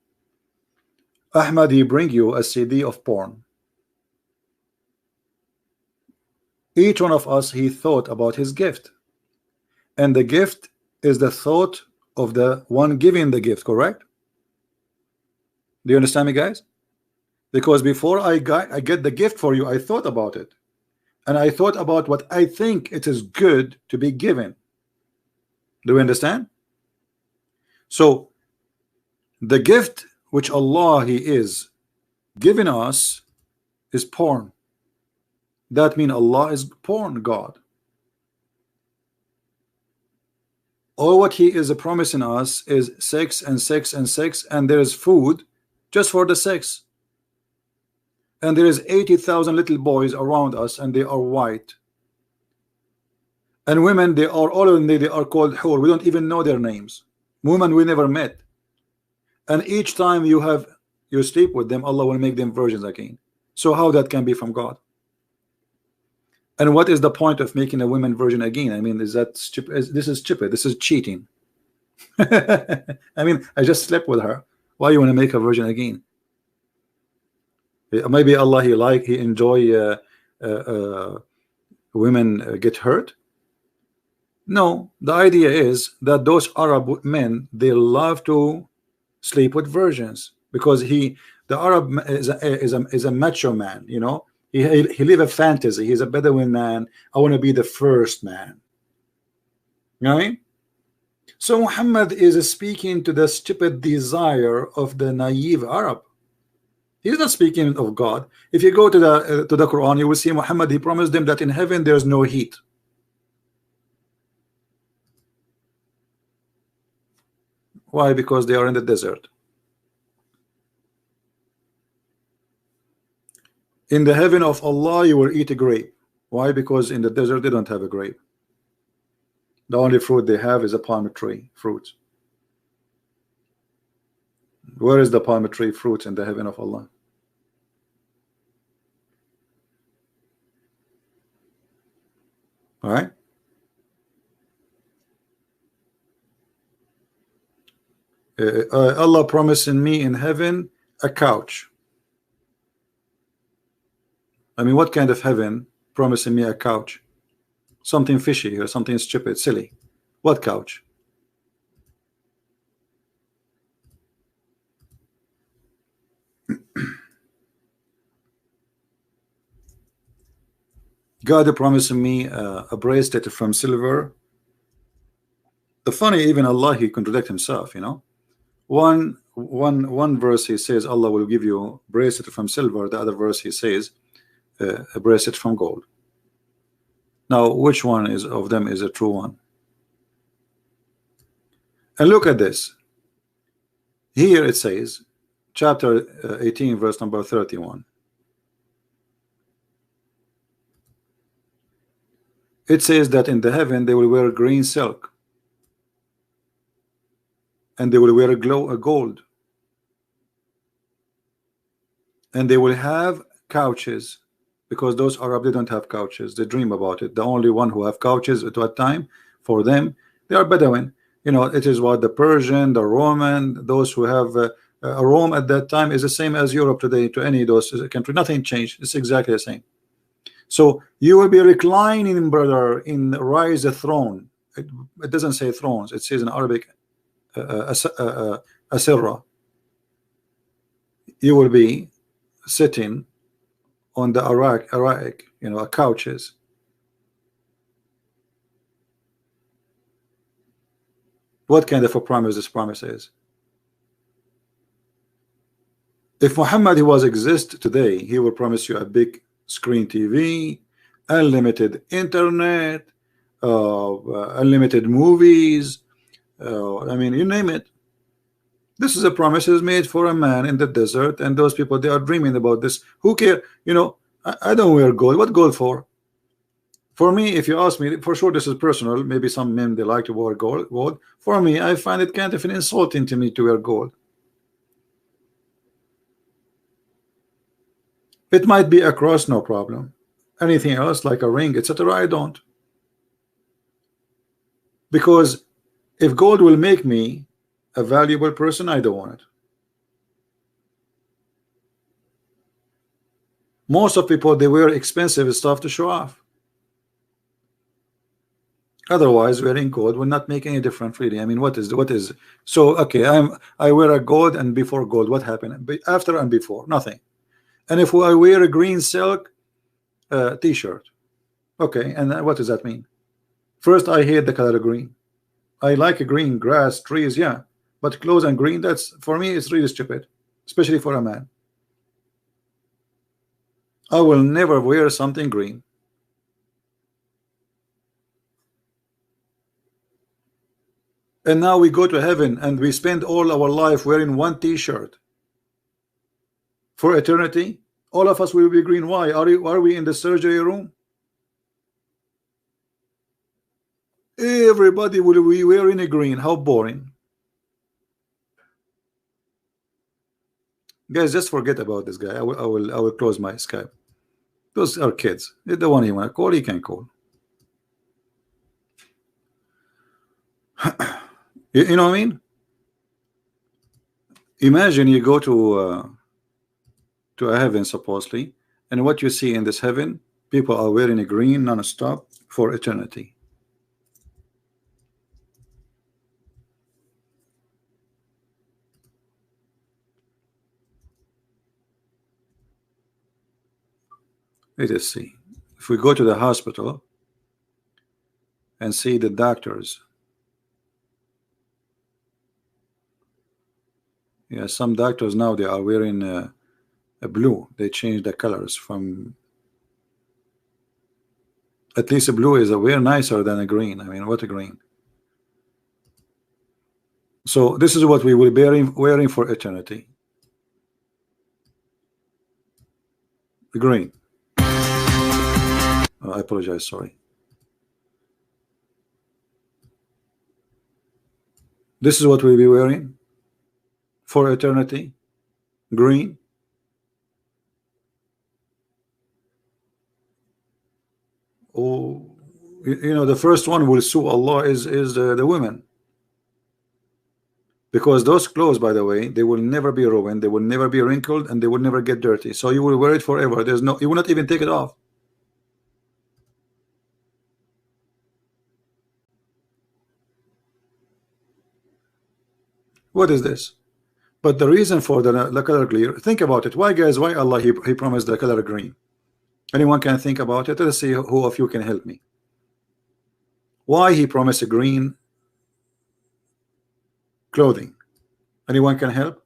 A: Ahmad he bring you a CD of porn. Each one of us he thought about his gift, and the gift is the thought of the one giving the gift, correct? Do you understand me, guys? Because before I get the gift for you, I thought about it, and I thought about what I think it is good to be given. Do you understand? So the gift which Allah he is giving us is porn. That means Allah is porn God. All what he is promising us is sex and sex and sex, and there is food just for the sex. And there is 80,000 little boys around us, and they are white. And women, they are all in they are called hur. We don't even know their names. Women we never met. And each time you sleep with them, Allah will make them virgins again. So how that can be from God? And what is the point of making a woman virgin again? I mean, is that stupid? This is stupid. This is cheating. I mean, I just slept with her. Why you want to make a virgin again? Maybe Allah he enjoy women get hurt. No, the idea is that those Arab men they love to sleep with virgins because the Arab is a macho man, you know. He live a fantasy. He's a Bedouin man. I want to be the first man. You know what I mean? So Muhammad is speaking to the stupid desire of the naive Arab. He's not speaking of God. If you go to the Quran, you will see Muhammad. He promised them that in heaven there's no heat. Why? Because they are in the desert. In the heaven of Allah, you will eat a grape. Why? Because in the desert they don't have a grape. The only fruit they have is a palm tree fruit. Where is the palm tree fruit in the heaven of Allah? All right. Allah promising me in heaven a couch. I mean, what kind of heaven promising me a couch? Something fishy or something stupid, silly. What couch? God promising me a bracelet from silver. The funny, even Allah, he contradict himself, you know. One verse he says Allah will give you bracelet from silver. The other verse he says a bracelet from gold. Now, which one is of them is a true one? And look at this. Here it says, chapter 18, verse number 31. It says that in the heaven they will wear green silk, and they will wear a gold, and they will have couches, because those Arab, they don't have couches. They dream about it. The only one who have couches at what time for them, they are Bedouin. You know, it is what the Persian, the Roman, those who have Rome at that time is the same as Europe today to any of those country. Nothing changed. It's exactly the same. So you will be reclining, brother, in rise a throne. It doesn't say thrones. It says in Arabic asirra. You will be sitting on the Iraq, you know, couches. What kind of a promise this promise is? If Muhammad he was exist today, he will promise you a big screen TV, unlimited internet, unlimited movies. I mean, you name it. This is a promise is made for a man in the desert, and those people, they are dreaming about this. Who care? You know, I don't wear gold. What gold for? For me, if you ask me, for sure this is personal. Maybe some men they like to wear gold. For me, I find it kind of an insulting to me to wear gold. It might be a cross, no problem. Anything else like a ring, etc., I don't. Because if gold will make me a valuable person, I don't want it. Most of people, they wear expensive stuff to show off. Otherwise, wearing gold will not make any difference, really. I mean, what is so? Okay, I wear a gold, and before gold, what happened? After and before, nothing. And if I wear a green silk T-shirt, okay, and what does that mean? First, I hate the color green. I like a green grass, trees, yeah, but clothes and green, that's for me, it's really stupid, especially for a man. I will never wear something green. And now we go to heaven and we spend all our life wearing one T-shirt for eternity. All of us will be green. Why are we in the surgery room? Everybody will be wearing a green. How boring. Guys, just forget about this guy. I will close my Skype. Those are kids. The one you want to call, he can call. You know what I mean? Imagine you go to a heaven supposedly, and what you see in this heaven, people are wearing a green non-stop for eternity. Let us see. If we go to the hospital and see the doctors, yeah, some doctors now they are wearing a blue. They change the colors from, at least a blue is a way nicer than a green. I mean, what a green. So this is what we will be wearing for eternity. The green. Oh, I apologize, sorry. This is what we'll be wearing for eternity. Green. Oh, You know, the first one will sue Allah is the women, because those clothes, by the way, they will never be ruined, they will never be wrinkled, and they will never get dirty. So you will wear it forever. There's no, you will not even take it off. What is this? But the reason for the color clear, think about it. Why, guys? Why Allah he promised the color green? Anyone can think about it? Let's see who of you can help me. Why he promised a green clothing? Anyone can help?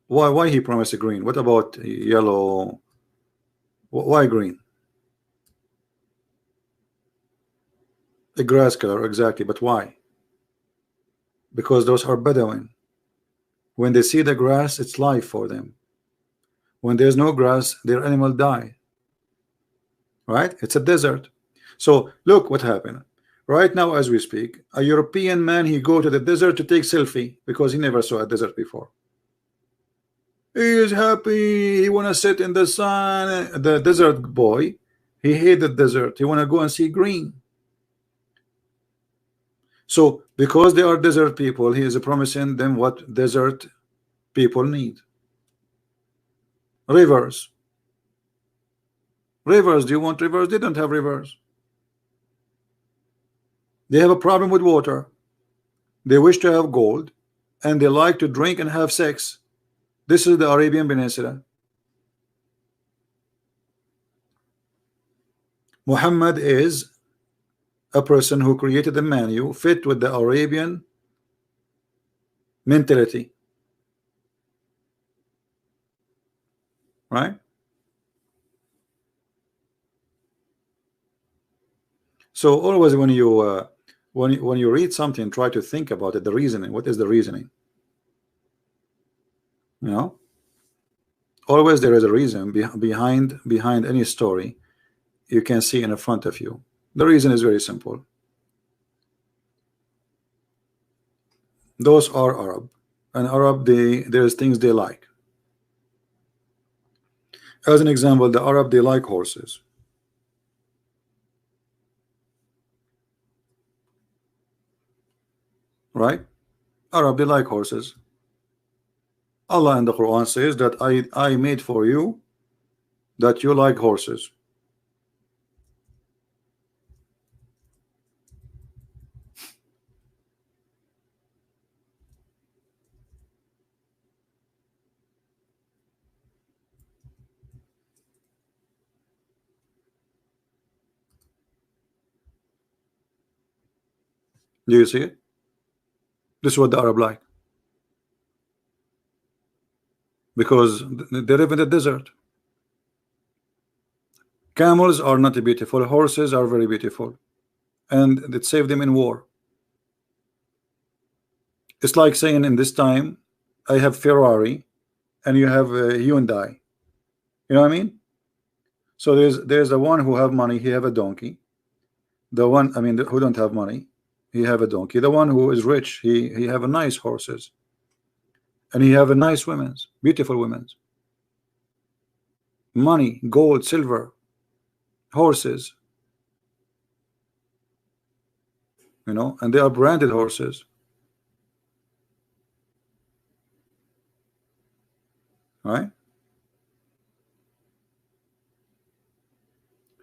A: Why he promised a green? What about yellow? Why green? A grass color, exactly. But why? Because those are Bedouin. When they see the grass, it's life for them. When there's no grass, their animal die. Right? It's a desert. So look what happened. Right now, as we speak, a European man, he go to the desert to take selfie because he never saw a desert before. He is happy. He want to sit in the sun. The desert boy, he hate the desert. He want to go and see green. So because they are desert people, he is promising them what desert people need. Rivers. Rivers. Do you want rivers? They don't have rivers. They have a problem with water. They wish to have gold, and they like to drink and have sex. This is the Arabian Peninsula. Muhammad is a person who created a menu fit with the Arabian mentality. Right? So always when you read something, try to think about it, the reasoning. What is the reasoning? You know, always there is a reason behind any story you can see in front of you. The reason is very simple. Those are Arab, and Arab, there's things they like. As an example, the Arab, they like horses. Right? Arab, they like horses. Allah in the Quran says that I made for you that you like horses. Do you see it? This is what the Arab like, because they live in the desert. Camels are not beautiful. Horses are very beautiful, and it saved them in war. It's like saying in this time, I have Ferrari, and you have Hyundai. You know what I mean? So there's the one who have money, he have a donkey. The one, I mean, who don't have money, he have a donkey. The one who is rich, he have a nice horses, and he have a nice women's, beautiful women's, money, gold, silver, horses. You know, and they are branded horses. Right?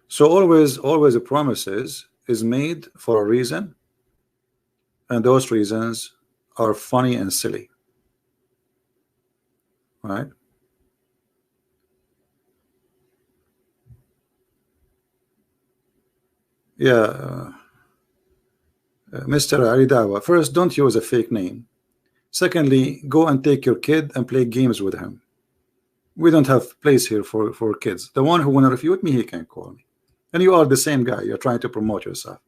A: So always a promises is made for a reason, and those reasons are funny and silly. Right? Yeah, Mr. Aridawa, first, don't use a fake name. Secondly, go and take your kid and play games with him. We don't have place here for kids. The one who want to refute me, he can call me. And you are the same guy. You're trying to promote yourself.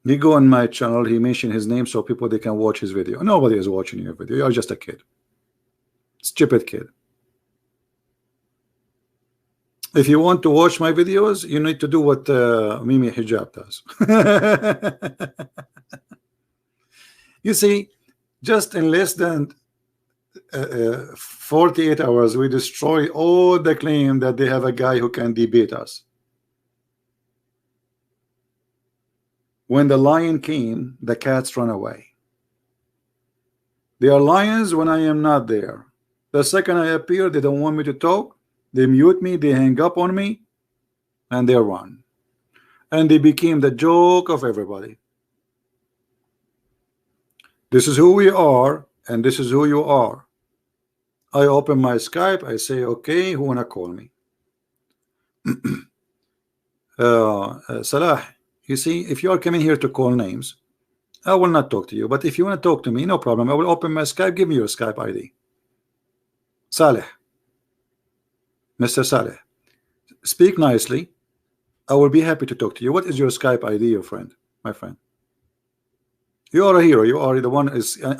A: He go on my channel, he mentioned his name so people they can watch his video. Nobody is watching your video. You're just a kid. Stupid kid. If you want to watch my videos, you need to do what Mimi Hijab does. You see, just in less than 48 hours, we destroy all the claim that they have a guy who can debate us. When the lion came, the cats run away. They are lions when I am not there. The second I appear, they don't want me to talk. They mute me, they hang up on me, and they run. And they became the joke of everybody. This is who we are, and this is who you are. I open my Skype, I say, okay, who wanna call me? Salah, you see, if you are coming here to call names, I will not talk to you. But if you want to talk to me, no problem. I will open my Skype. Give me your Skype ID. Saleh, Mr. Saleh, speak nicely. I will be happy to talk to you. What is your Skype ID, your friend, my friend? You are a hero. You are the one.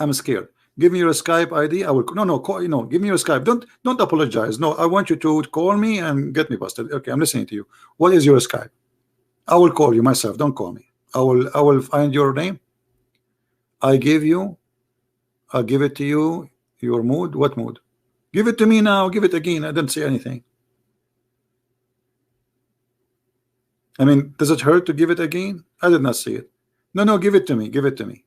A: I'm scared. Give me your Skype ID. I will. No. Call, give me your Skype. Don't apologize. No, I want you to call me and get me busted. Okay, I'm listening to you. What is your Skype? I will call you myself. Don't call me. I will find your name. I give you. I'll give it to you. Your mood. What mood? Give it to me now. Give it again. I didn't say anything. I mean, does it hurt to give it again? I did not see it. No, give it to me. Give it to me.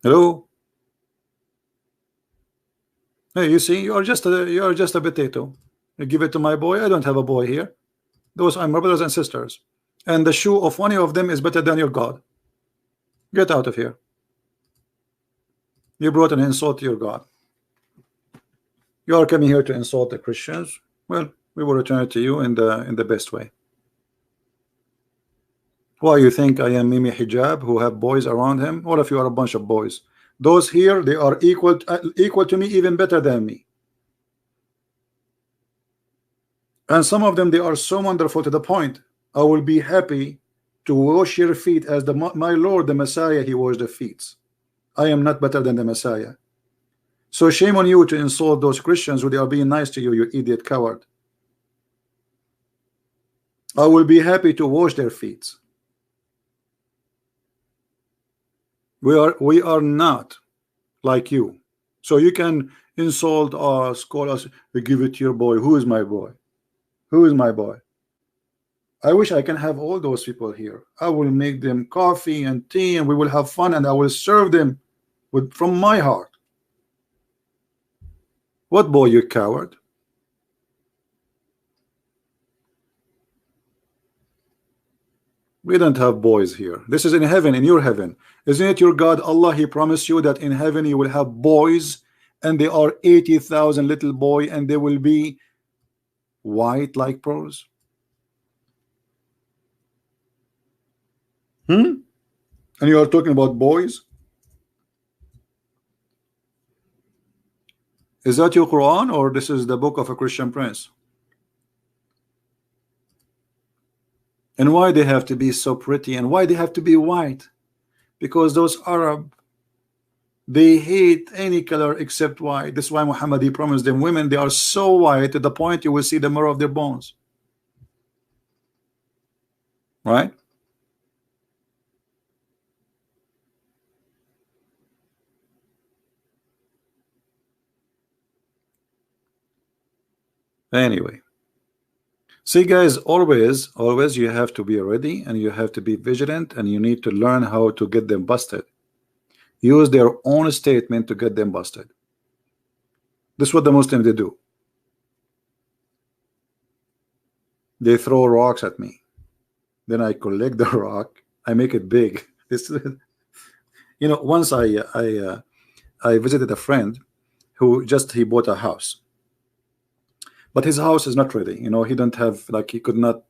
A: Hello. Hey, you see, you are just a potato. You give it to my boy. I don't have a boy here. Those are my brothers and sisters. And the shoe of one of them is better than your God. Get out of here. You brought an insult to your God. You are coming here to insult the Christians. Well, we will return it to you in the best way. Why you think I am Mimi Hijab who have boys around him? All of you are a bunch of boys. Those here, they are equal to me, even better than me. And some of them, they are so wonderful to the point I will be happy to wash your feet as my Lord the Messiah. He washed the feet. I am not better than the Messiah. So shame on you to insult those Christians who they are being nice to you, you idiot coward. I will be happy to wash their feet. We are not like you. So you can insult us, call us, give it to your boy. Who is my boy? Who is my boy? I wish I can have all those people here. I will make them coffee and tea, and we will have fun, and I will serve them from my heart. What boy, you coward? We don't have boys here. This is in heaven, in your heaven. Isn't it your God, Allah? He promised you that in heaven you will have boys, and they are 80,000 little boy, and they will be white like pearls. And you are talking about boys? Is that your Quran, or this is the book of a Christian prince? And why they have to be so pretty, and why they have to be white? Because those Arab, they hate any color except white. That's why Muhammad, he promised them women, they are so white to the point you will see the marrow of their bones. Right? Anyway, see guys, always you have to be ready, and you have to be vigilant, and you need to learn how to get them busted. Use their own statement to get them busted. This is what the Muslims, they do. They throw rocks at me, then I collect the rock, I make it big. This, once I visited a friend who he bought a house. But his house is not ready. He don't have, like, he could not,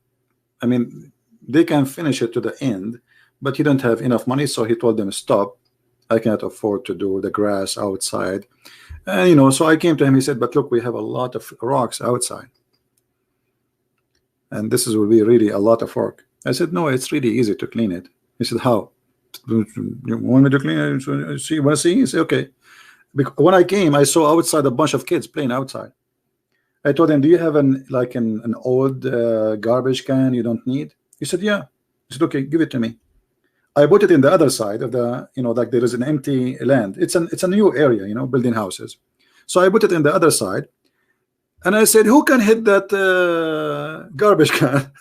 A: I mean, they can finish it to the end, but he don't have enough money. So he told them, stop, I cannot afford to do the grass outside. And so I came to him, he said, but look, we have a lot of rocks outside, and this will be really a lot of work. I said, no, it's really easy to clean it. He said, how? You want me to clean it? See, want to see? He said, okay. Because when I came, I saw outside a bunch of kids playing outside. I told him, do you have an old garbage can you don't need? He said, yeah. He said, okay, give it to me. I put it in the other side of the, like there is an empty land. It's a new area, building houses. So I put it in the other side, and I said, who can hit that garbage can?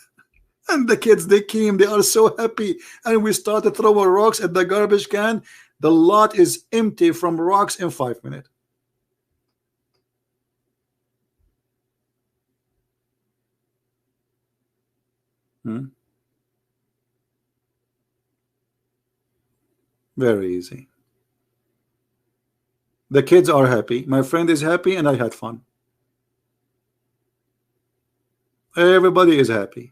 A: And the kids, they came, they are so happy, and we started throwing rocks at the garbage can. The lot is empty from rocks in 5 minutes. Very easy. The kids are happy, my friend is happy, and I had fun. Everybody is happy.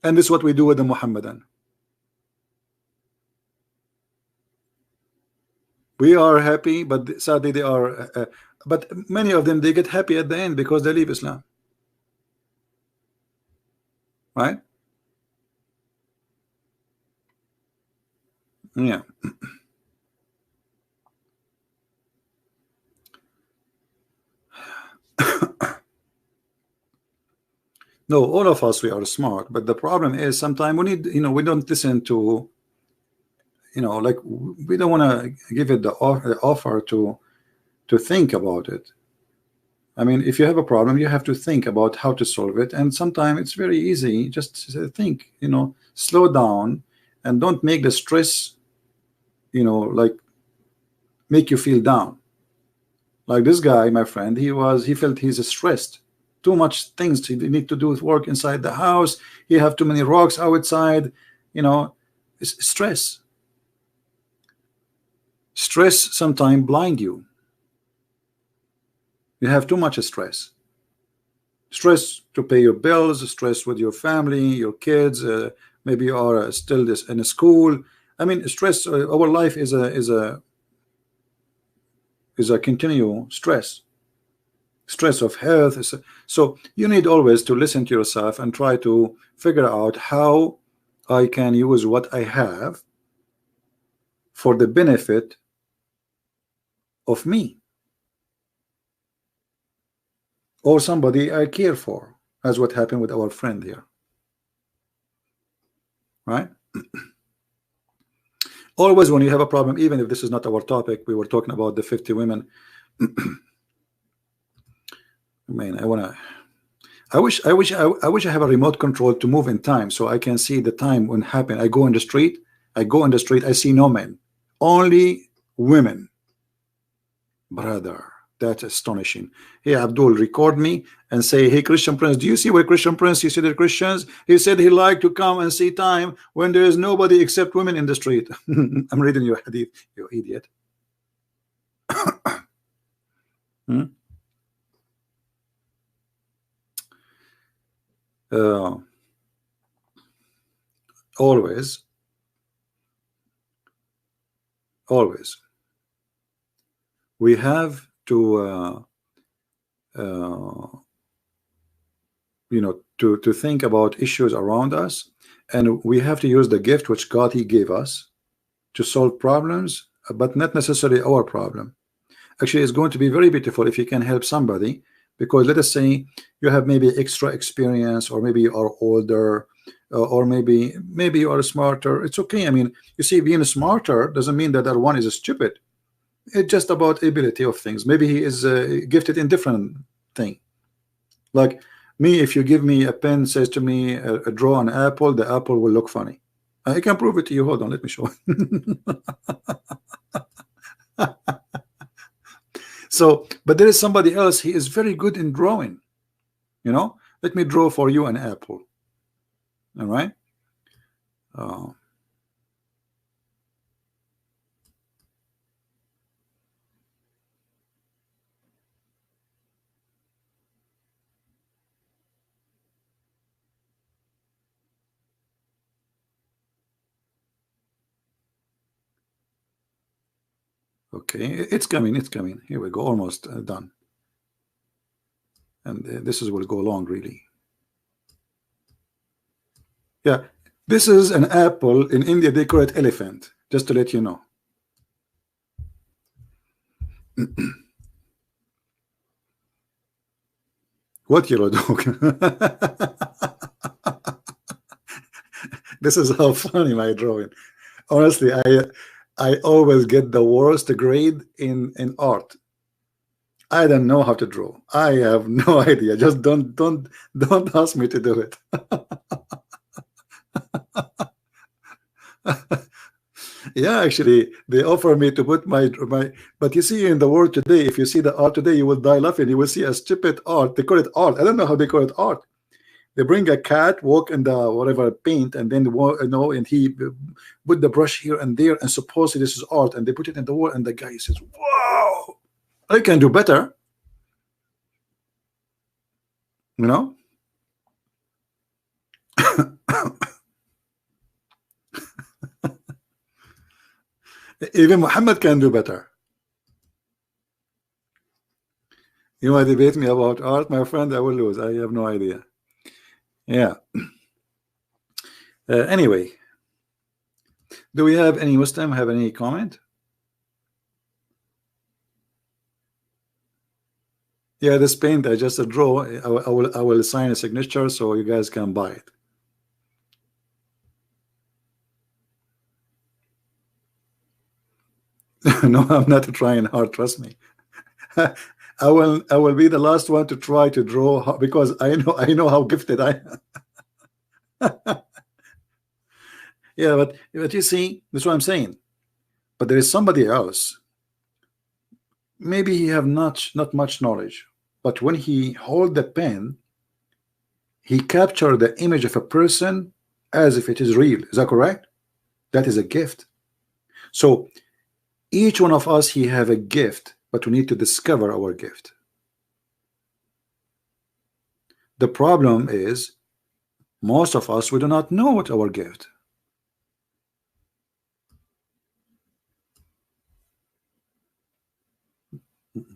A: And this is what we do with the Muhammadan. We are happy, but sadly they are but many of them, they get happy at the end because they leave Islam, right? Yeah. No, all of us, we are smart, but the problem is sometimes we need, we don't listen to, like we don't want to give it the offer to think about it. I mean, if you have a problem, you have to think about how to solve it, and sometimes it's very easy. Just think, slow down, and don't make the stress, like make you feel down. Like this guy, my friend, he felt he's stressed. Too much things he need to do with work inside the house. He have too many rocks outside. It's stress. Stress sometimes blind you. You have too much stress. Stress to pay your bills, stress with your family, your kids. Maybe you are still in a school. I mean, stress. Our life is a continual stress of health. So you need always to listen to yourself and try to figure out how I can use what I have for the benefit of me or somebody I care for, as what happened with our friend here, right? Always when you have a problem, even if this is not our topic, we were talking about the 50 women. I mean, I wish I have a remote control to move in time so I can see the time when happen. I go in the street, I see no men, only women. Brother, that's astonishing. Hey, Abdul, record me and say, hey, Christian Prince, do you see where Christian Prince, you see the Christians? He said he liked to come and see time when there is nobody except women in the street. I'm reading your hadith, you idiot. Always we have to to think about issues around us, and we have to use the gift which God he gave us to solve problems, but not necessarily our problem. Actually, it's going to be very beautiful if you can help somebody, because let us say you have maybe extra experience, or maybe you are older, or maybe you are smarter. It's okay. I mean, you see, being smarter doesn't mean that one is stupid. It's just about ability of things. Maybe he is gifted in different thing. Like me, if you give me a pen, says to me, draw an apple, the apple will look funny. I can prove it to you. Hold on, let me show. So, but there is somebody else, he is very good in drawing. Let me draw for you an apple. All right. Okay, it's coming. Here we go, almost done. And this will go long, really. Yeah, this is an apple. In India they call it elephant, just to let you know. What yellow dog? This is how funny my drawing. Honestly, I always get the worst grade in art. I don't know how to draw. I have no idea. Just don't ask me to do it. Yeah, actually, they offer me to put my. But you see, in the world today, if you see the art today, you will die laughing. You will see a stupid art. They call it art. I don't know how they call it art. They bring a cat, walk in the whatever paint, and then and he put the brush here and there, and supposedly this is art, and they put it in the wall, and the guy says, "Wow, I can do better," you know. Even Muhammad can do better. You want to debate me about art, my friend? I will lose. I have no idea. Yeah. Anyway, do we have any Muslim have any comment? Yeah, this paint I just draw. I will sign a signature so you guys can buy it. No, I'm not trying hard. Trust me. I will be the last one to try to draw because I know how gifted I am. Yeah, but you see, that's what I'm saying. But there is somebody else. Maybe he have not much knowledge, but when he hold the pen, he captured the image of a person as if it is real. Is that correct? That is a gift. So each one of us, he have a gift, but we need to discover our gift. The problem is most of us, we do not know what our gift.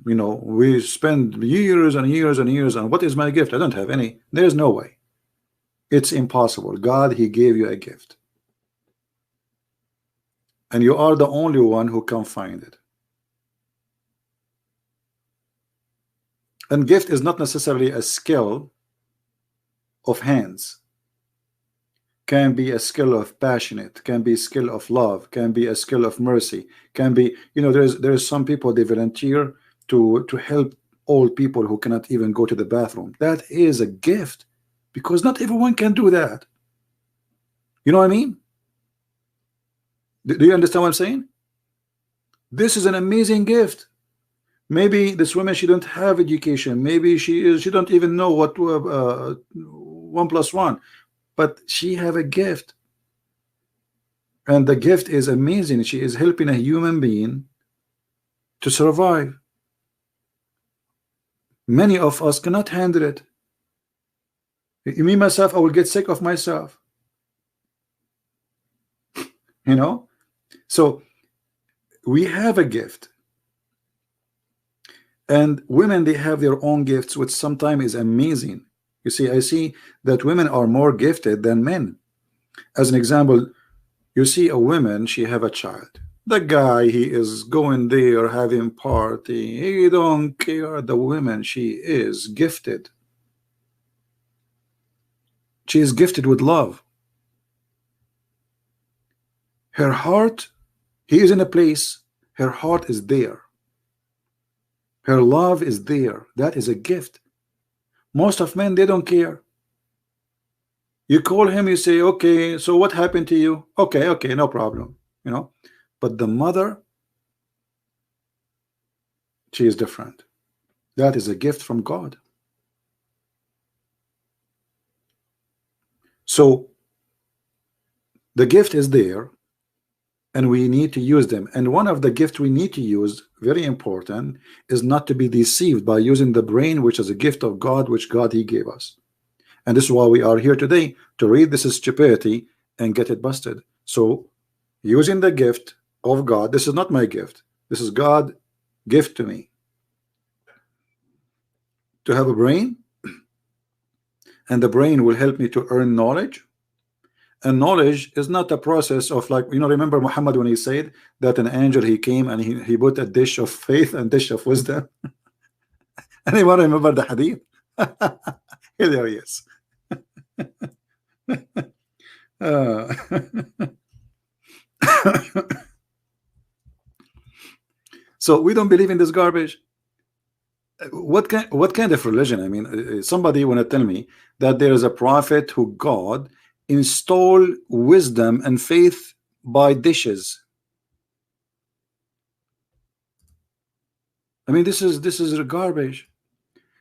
A: You know, we spend years and years and years on what is my gift. I don't have any. There's no way. It's impossible. God, he gave you a gift, and you are the only one who can find it. And gift is not necessarily a skill of hands. Can be a skill of passionate, can be a skill of love, can be a skill of mercy, can be, you know, there's some people, they volunteer to help old people who cannot even go to the bathroom. That is a gift, because not everyone can do that. You know what I mean? Do you understand what I'm saying? This is an amazing gift. Maybe this woman, she don't have education, maybe she don't even know what 1 + 1, but she have a gift, and the gift is amazing. She is helping a human being to survive. Many of us cannot handle it. Me myself, I will get sick of myself, you know. So we have a gift, and women, they have their own gifts, which sometimes is amazing. You see, I see that women are more gifted than men. As an example, you see a woman, she have a child. The guy, he is going there having party. He don't care. The woman, she is gifted. She is gifted with love. Her heart, he is in a place, her heart is there. Her love is there. That is a gift. Most of men, they don't care. You call him, you say, okay, so what happened to you? Okay, no problem. You know, but the mother, she is different. That is a gift from God. So the gift is there, and we need to use them. And one of the gifts we need to use, very important, is not to be deceived by using the brain, which is a gift of God, which God, he gave us. And this is why we are here today, to read this stupidity and get it busted. So using the gift of God, this is not my gift, this is God gift to me, to have a brain, and the brain will help me to earn knowledge. And knowledge is not a process of, like, you know, remember Muhammad when he said that an angel, he came and he put a dish of faith and dish of wisdom. Anyone remember the hadith? Hilarious. Uh, so we don't believe in this garbage. What kind of religion? I mean, somebody want to tell me that there is a prophet who God install wisdom and faith by dishes. I mean, this is garbage.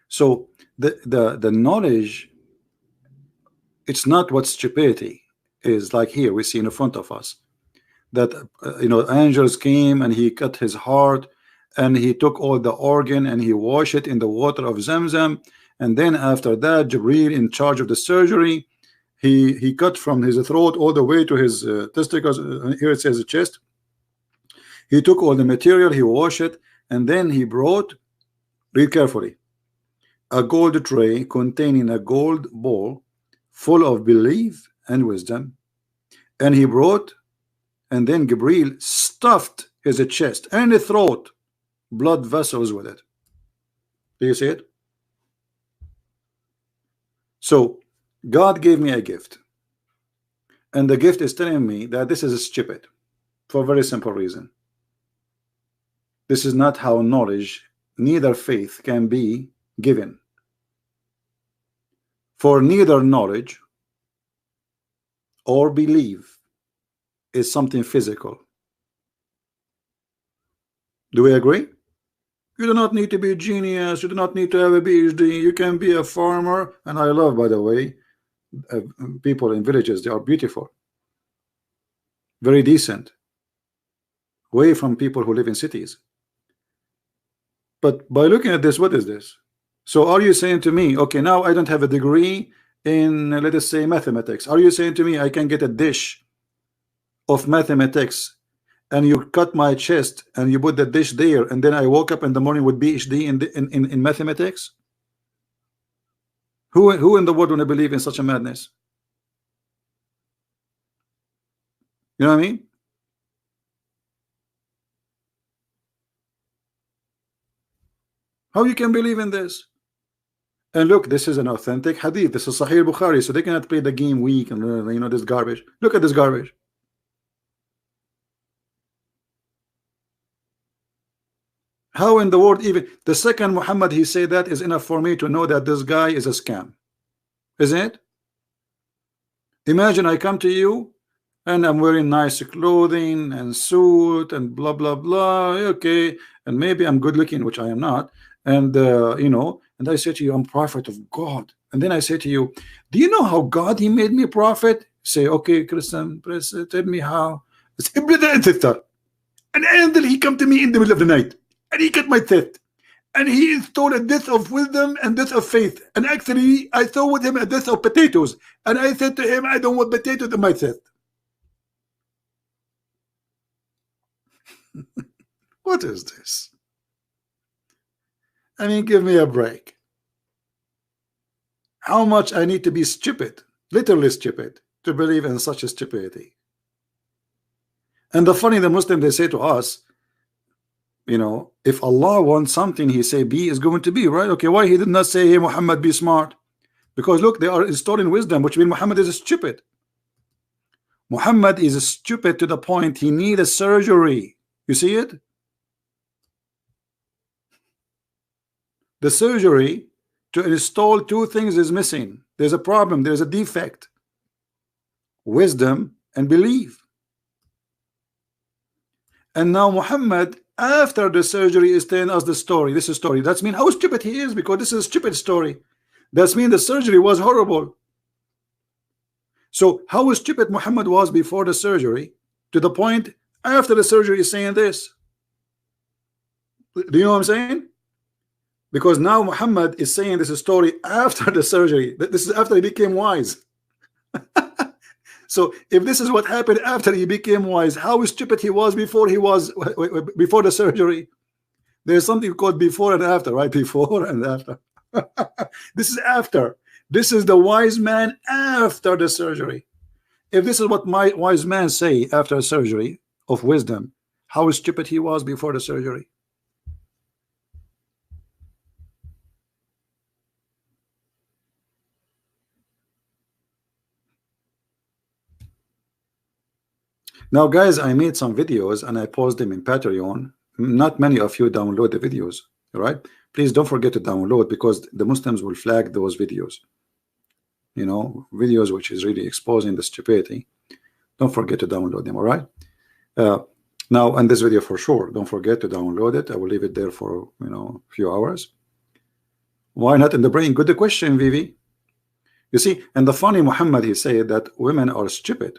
A: So the knowledge, it's not what stupidity is. Like here we see in front of us that angels came and he cut his heart, and he took all the organ and he washed it in the water of Zamzam, and then after that Jibril, in charge of the surgery, he cut from his throat all the way to his testicles. Here it says the chest. He took all the material, he washed it, and then he brought, read carefully, a gold tray containing a gold bowl full of belief and wisdom, and he brought, and then Gabriel stuffed his chest and his throat, blood vessels with it. Do you see it? So God gave me a gift, and the gift is telling me that this is stupid for a very simple reason. This is not how knowledge, neither faith, can be given. For neither knowledge or belief is something physical. Do we agree? You do not need to be a genius. You do not need to have a PhD. You can be a farmer. And I love, by the way, people in villages. They are beautiful, very decent, way from people who live in cities. But by looking at this, what is this? So are you saying to me, okay, now I don't have a degree in, let us say, mathematics. Are you saying to me I can get a dish of mathematics, and you cut my chest and you put the dish there, and then I woke up in the morning with PhD in mathematics? Who in the world want to believe in such a madness? You know what I mean? How you can believe in this? And look, this is an authentic hadith. This is Sahih Bukhari, so they cannot play the game weak and this garbage. Look at this garbage. How in the world, even the second Muhammad he said that is enough for me to know that this guy is a scam, isn't it? Imagine I come to you and I'm wearing nice clothing and suit and blah blah blah, okay, and maybe I'm good looking, which I am not, and and I say to you, I'm prophet of God, and then I say to you, do you know how God he made me a prophet? Say, okay, Christian, please tell me how. It's an angel, he come to me in the middle of the night and he cut my teeth, and he installed a death of wisdom and death of faith, and actually I saw with him a death of potatoes, and I said to him, I don't want potatoes in my teeth. What is this? I mean, give me a break. How much I need to be stupid, literally stupid, to believe in such a stupidity? And the funny, the Muslim, they say to us, if Allah wants something, he say B is going to be, right? Okay, why he did not say, hey Muhammad, be smart? Because look, they are installing wisdom, which means Muhammad is stupid. Muhammad is stupid to the point he need a surgery. You see it? The surgery to install two things is missing. There's a problem, there's a defect: wisdom and belief. And now Muhammad, after the surgery, is telling us the story. This is story. That's mean how stupid he is, because this is a stupid story. That's mean the surgery was horrible. So how stupid Muhammad was before the surgery, to the point after the surgery is saying this. Do you know what I'm saying? Because now Muhammad is saying this story after the surgery. This is after he became wise. So if this is what happened after he became wise, how stupid he was before the surgery? There's something called before and after, right? Before and after. This is after. This is the wise man after the surgery. If this is what my wise man say after a surgery of wisdom, how stupid he was before the surgery. Now, guys, I made some videos and I post them in Patreon. Not many of you download the videos, right? Please don't forget to download, because the Muslims will flag those videos. You know, videos which is really exposing the stupidity. Don't forget to download them, all right? Now, and this video for sure, don't forget to download it. I will leave it there for, you know, a few hours. Why not in the brain? Good question, Vivi. You see, and the funny Muhammad, he said that women are stupid,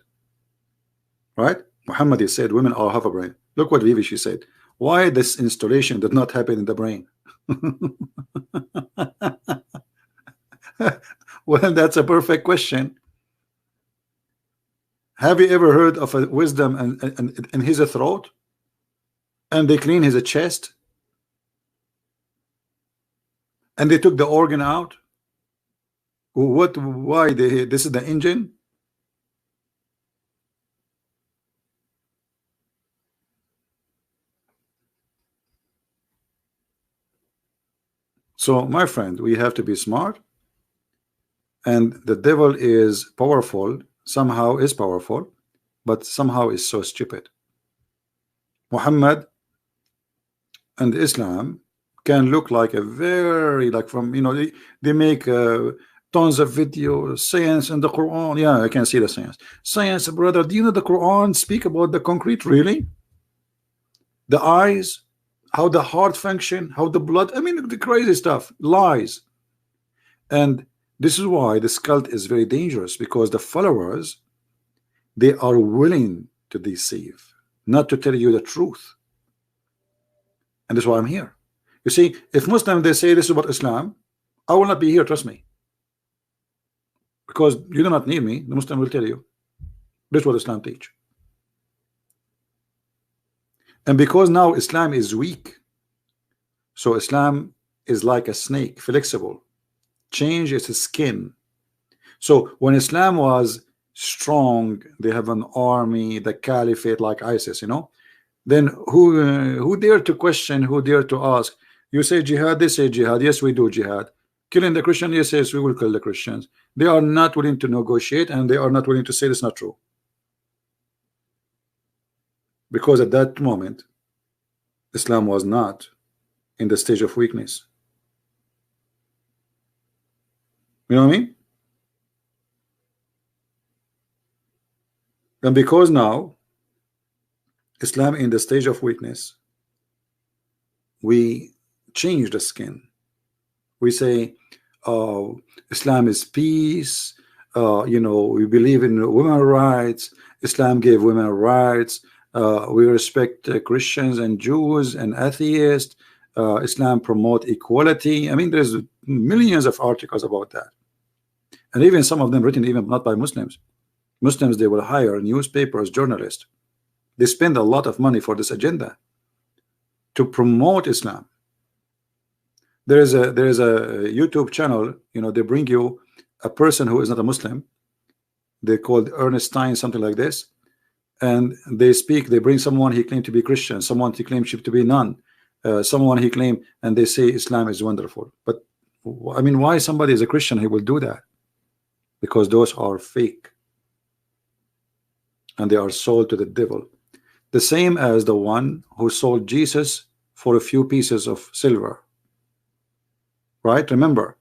A: right? Muhammad, he said women all have a brain. Look what Vivi, she said. Why this installation did not happen in the brain? Well, that's a perfect question. Have you ever heard of a wisdom and his throat, and they clean his chest, and they took the organ out? What? Why? This is the engine. So, my friend, we have to be smart, and the devil is powerful. Somehow is powerful, but somehow is so stupid. Muhammad and Islam can look like a very, like, from, you know, they make tons of videos, science and the Quran. Yeah, I can see the science, brother. Do you know the Quran speak about the concrete? Really? The eyes, how the heart function, how the blood, I mean, the crazy stuff, lies. And this is why this cult is very dangerous, because the followers, they are willing to deceive, not to tell you the truth. And that's why I'm here. You see, if Muslims, they say this is about Islam, I will not be here, trust me, because you do not need me. The Muslim will tell you this is what Islam teach. And because now Islam is weak, so Islam is like a snake, flexible, change its skin. So when Islam was strong, they have an army, the caliphate, like ISIS, you know, then who dare to question, who dare to ask? You say jihad, they say jihad. Yes, we do jihad. Killing the Christian, yes, yes, we will kill the Christians. They are not willing to negotiate, and they are not willing to say it's not true, because at that moment Islam was not in the stage of weakness. You know what I mean? And because now Islam in the stage of weakness, we change the skin. We say, oh, Islam is peace. You know, we believe in women's rights. Islam gave women rights. We respect Christians and Jews and atheists. Islam promote equality. I mean, there's millions of articles about that, and even some of them written even not by Muslims. Muslims, they will hire newspapers, journalists. They spend a lot of money for this agenda to promote Islam. There is a YouTube channel, you know, they bring you a person who is not a Muslim. They called Ernestine, something like this, and they speak. They bring someone he claimed to be Christian, someone he claimed to be none, someone he claimed, and they say Islam is wonderful. But I mean, why somebody is a Christian, he will do that? Because those are fake, and they are sold to the devil. The same as the one who sold Jesus for a few pieces of silver. Right? Remember,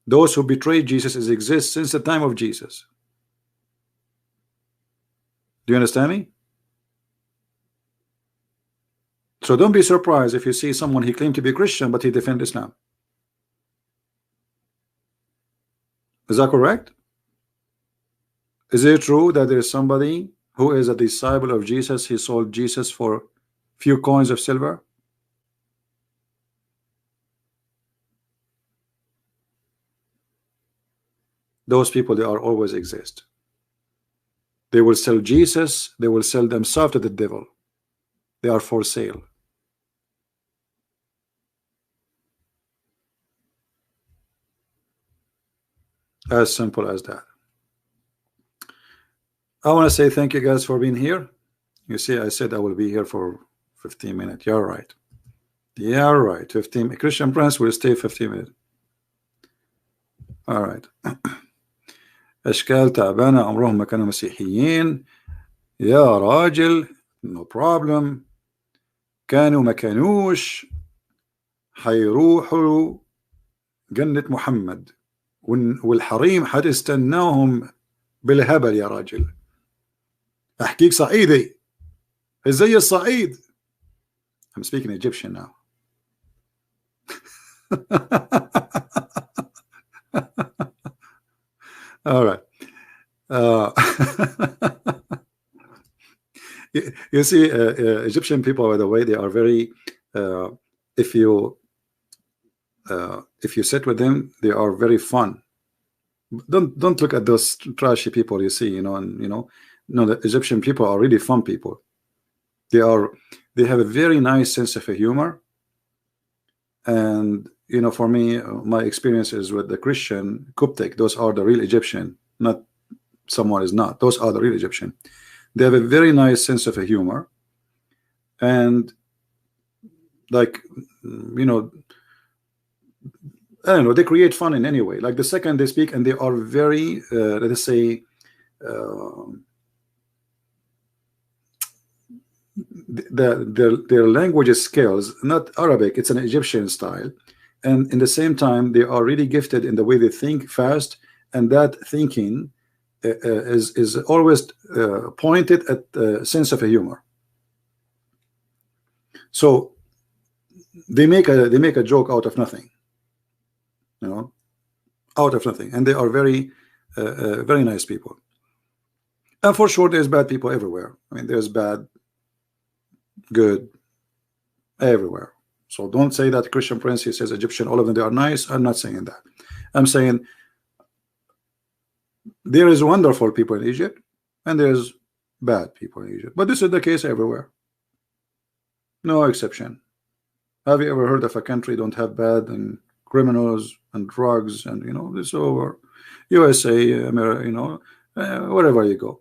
A: those who betrayed Jesus exist since the time of Jesus. Do you understand me? So don't be surprised if you see someone he claimed to be Christian, but he defends Islam. Is that correct? Is it true that there is somebody who is a disciple of Jesus, he sold Jesus for few coins of silver? Those people, they are always exist. They will sell Jesus, they will sell themselves to the devil. They are for sale. As simple as that. I want to say thank you guys for being here. You see, I said I will be here for 15 minutes. You're right. Yeah, right. 15. Christian Prince will stay 15 minutes. All right. أشكال تعبانة عمرهم ما كانوا مسيحيين. يا راجل no problem. كانوا ما كانوش حيروحوا جنة محمد، والحريم حتستناهم بالهبل يا راجل. احكيك صعيدي زي الصعيد. I'm speaking Egyptian now. All right. Uh, you see, Egyptian people, by the way, they are very. Uh, if you sit with them, they are very fun. Don't look at those trashy people you see, and no, the Egyptian people are really fun people. They have a very nice sense of humor, and for me, my experiences with the Christian Coptic, those are the real Egyptian, not someone is not. Those are the real Egyptian. They have a very nice sense of humor, and like I don't know, they create fun in any way. Like the second they speak, and they are very let us say their language skills, not Arabic, it's an Egyptian style, and in the same time they are really gifted in the way they think fast, and that thinking is always pointed at the sense of humor. So they make a joke out of nothing, out of nothing, and they are very very nice people. And for sure, there's bad people everywhere. I mean, there's bad, good, everywhere. So don't say that Christian Prince, he says Egyptian, all of them, they are nice. I'm not saying that. I'm saying there is wonderful people in Egypt, and there's bad people in Egypt. But this is the case everywhere. No exception. Have you ever heard of a country don't have bad and criminals and drugs and this over? USA, America, wherever you go,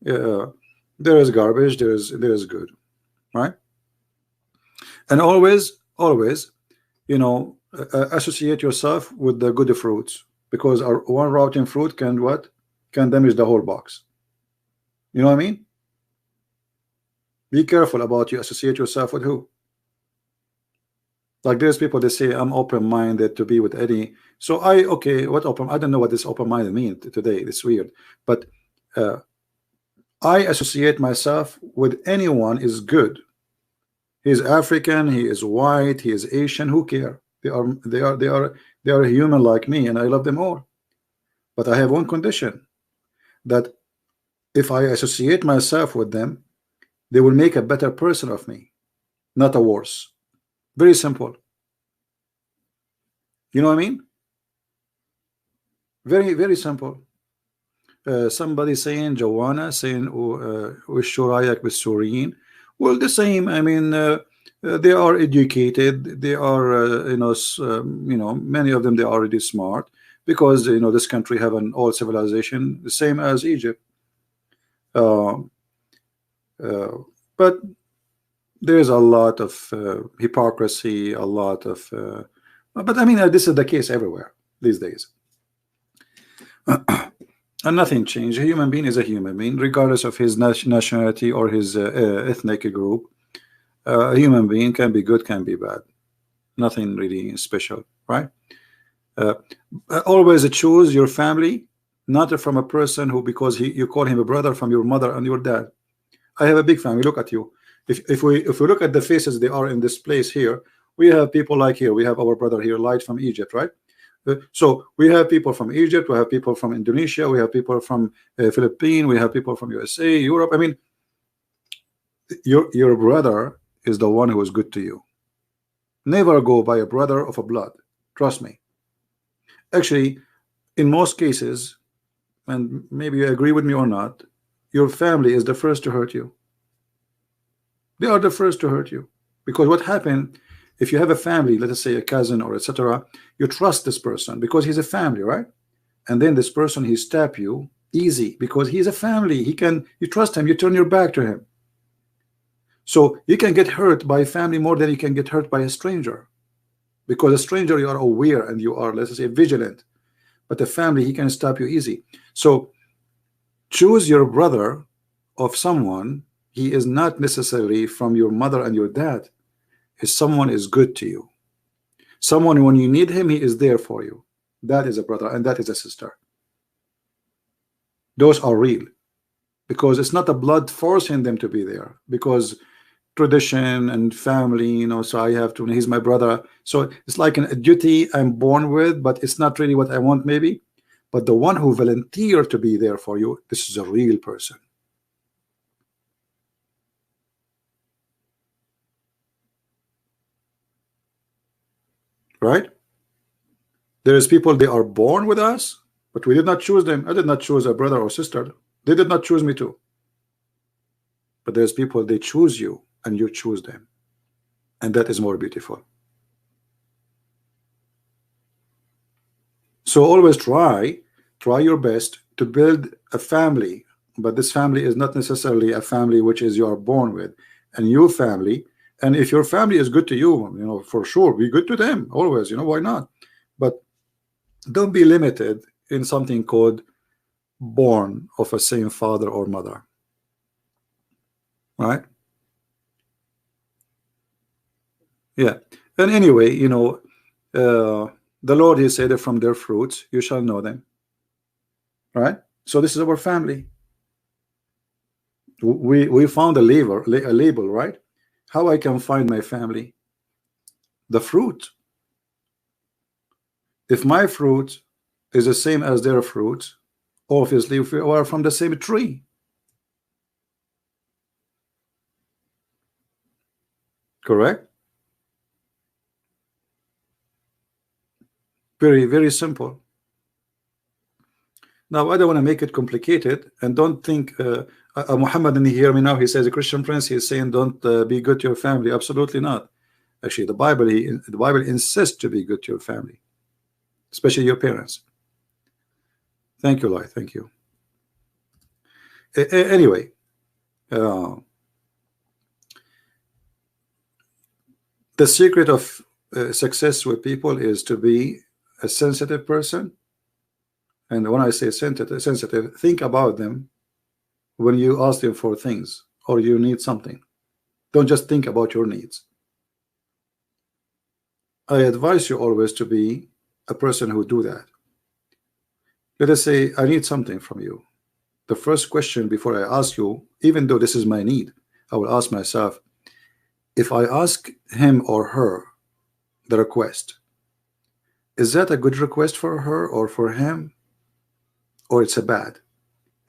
A: there is garbage, there is good, right? And always associate yourself with the good fruits, because our one rotten fruit can damage the whole box. You know what I mean? Be careful about you associate yourself with who. Like there's people that say I'm open-minded to be with any. So what open? I don't know what this open-minded means today. It's weird, but I associate myself with anyone is good. He's African, he is white, he is Asian. Who care? They are human like me, and I love them all. But I have one condition, that if I associate myself with them, they will make a better person of me, not a worse. Very simple. You know what I mean? Very, very simple. Somebody saying, Joanna saying, Shurayak Suriyin. Well, the same. I mean, they are educated. They are, many of them, they are already smart, because this country have an old civilization, the same as Egypt. But there is a lot of hypocrisy, a lot of. But I mean, this is the case everywhere these days. And nothing changed. A human being is a human being, regardless of his nationality or his ethnic group. A human being can be good, can be bad. Nothing really special, right? Always choose your family, not from a person who, because you call him a brother, from your mother and your dad. I have a big family. Look at you. If we look at the faces, they are in this place here. We have people like here. We have our brother here, Light from Egypt, right? So we have people from Egypt, we have people from Indonesia, we have people from Philippines, we have people from USA, Europe. I mean, your brother is the one who is good to you. Never go by a brother of a blood. Trust me. Actually, in most cases, and maybe you agree with me or not, your family is the first to hurt you. They are the first to hurt you, because what happened? If you have a family, let us say a cousin or etc., you trust this person because he's a family, right? And then this person, he stab you easy because he's a family. You trust him, you turn your back to him. So you can get hurt by a family more than you can get hurt by a stranger, because a stranger, you are aware and you are, let's say, vigilant. But a family, he can stab you easy. So choose your brother of someone, he is not necessarily from your mother and your dad. If someone is good to you, someone when you need him, he is there for you. That is a brother and that is a sister. Those are real, because it's not a blood forcing them to be there, because tradition and family, you know, so I have to, he's my brother, so it's like a duty I'm born with, but it's not really what I want maybe. But the one who volunteered to be there for you, this is a real person. Right? There is people, they are born with us, but we did not choose them. I did not choose a brother or sister. They did not choose me too. But there's people, they choose you and you choose them, and that is more beautiful. So always try your best to build a family, but this family is not necessarily a family which is you are born with, and your family. And if your family is good to you, you know, for sure be good to them always, you know, why not? But don't be limited in something called born of a same father or mother, right? Yeah. And anyway, you know, the Lord, he said that from their fruits you shall know them, right? So this is our family. We found a label, right? How I can find my family? The fruit. If my fruit is the same as their fruit, obviously if we are from the same tree. Correct? Very, very simple. Now, I don't want to make it complicated, and don't think Muhammad, and he hear me now, he says a Christian prince, he is saying don't be good to your family. Absolutely not. Actually, the Bible insists to be good to your family, especially your parents. Thank you, Lai. Thank you. Anyway, the secret of success with people is to be a sensitive person. And when I say sensitive, think about them when you ask them for things or you need something. Don't just think about your needs. I advise you always to be a person who do that. Let us say I need something from you. The first question before I ask you, even though this is my need, I will ask myself, if I ask him or her the request, is that a good request for her or for him, or it's a bad?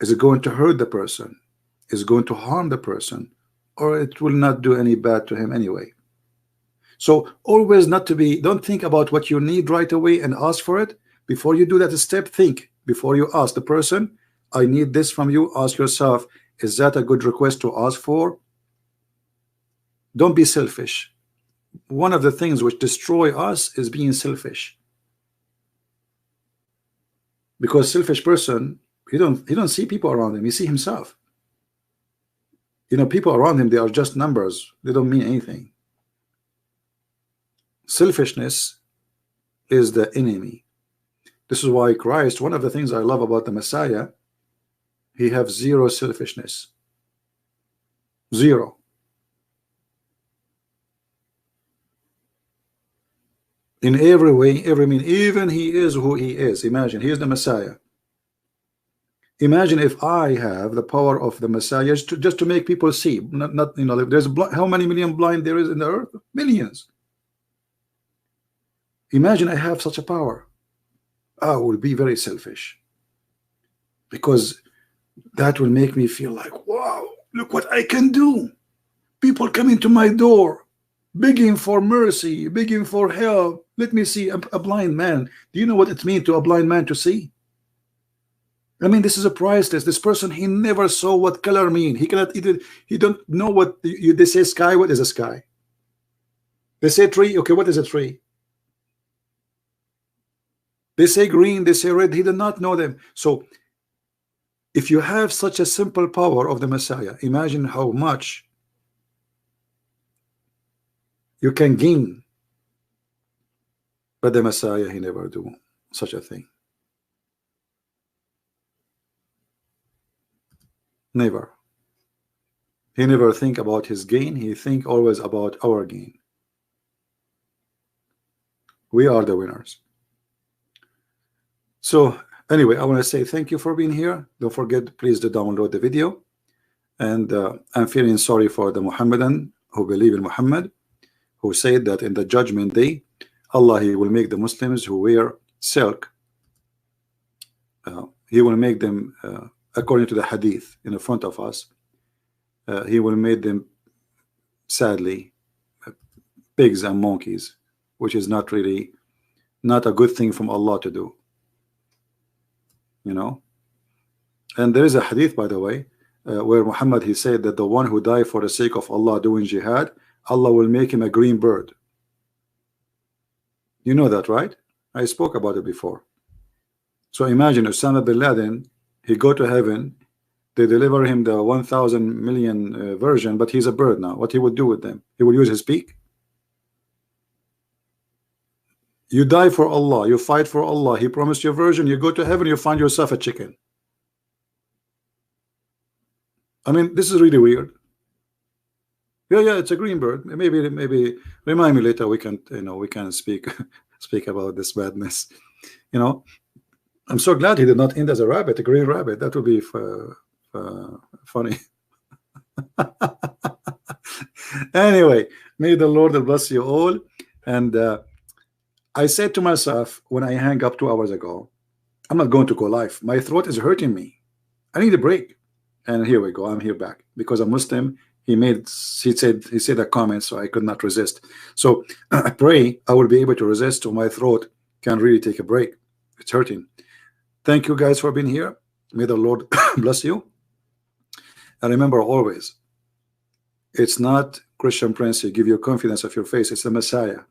A: Is it going to hurt the person? Is it going to harm the person, or it will not do any bad to him anyway? So always not to be, don't think about what you need right away and ask for it. Before you do that step, think before you ask the person, I need this from you. Ask yourself, is that a good request to ask for? Don't be selfish. One of the things which destroy us is being selfish, because selfish person, he don't see people around him, he see himself. You know, people around him, they are just numbers, they don't mean anything. Selfishness is the enemy. This is why Christ, one of the things I love about the Messiah, he have zero selfishness. Zero. In every way, every mean, even he is who he is. Imagine, he is the Messiah. Imagine if I have the power of the Messiah just to make people see. Not you know, there's how many million blind there is in the earth? Millions. Imagine I have such a power. I will be very selfish, because that will make me feel like, wow, look what I can do. People coming to my door, begging for mercy, begging for help. Let me see a blind man. Do you know what it means to a blind man to see? I mean, this is a priceless. This person, he never saw what color mean. He cannot even, he don't know what they say sky. What is a sky? They say tree. Okay, what is a tree? They say green, they say red. He did not know them. So if you have such a simple power of the Messiah, imagine how much you can gain. But the Messiah, he never do such a thing. Never. He never think about his gain. He think always about our gain. We are the winners. So anyway, I want to say thank you for being here. Don't forget, please, to download the video. And I'm feeling sorry for the Muhammadan who believe in Muhammad, who said that in the judgment day, Allah, He will make the Muslims who wear silk, He will make them, according to the hadith in the front of us, He will make them, sadly, pigs and monkeys, which is not really, not a good thing from Allah to do. You know, and there is a hadith, by the way, where Muhammad, he said that the one who died for the sake of Allah doing jihad, Allah will make him a green bird. You know that, right? I spoke about it before. So imagine Osama bin Laden, he go to heaven, they deliver him the 1,000 million version, but he's a bird now. What he would do with them? He would use his beak. You die for Allah, you fight for Allah, He promised you a version, you go to heaven, you find yourself a chicken. I mean, this is really weird. Yeah, it's a green bird. Maybe remind me later. We can, we can speak about this badness. I'm so glad he did not end as a rabbit, a green rabbit. That would be funny. Anyway, may the Lord bless you all. And I said to myself when I hang up 2 hours ago, I'm not going to go live. My throat is hurting me. I need a break. And here we go. I'm here back because I'm Muslim. He said a comment, so I could not resist. So I pray I will be able to resist, so my throat can really take a break. It's hurting. Thank you guys for being here. May the Lord bless you. And remember always, it's not Christian Prince who give you confidence of your face. It's the Messiah.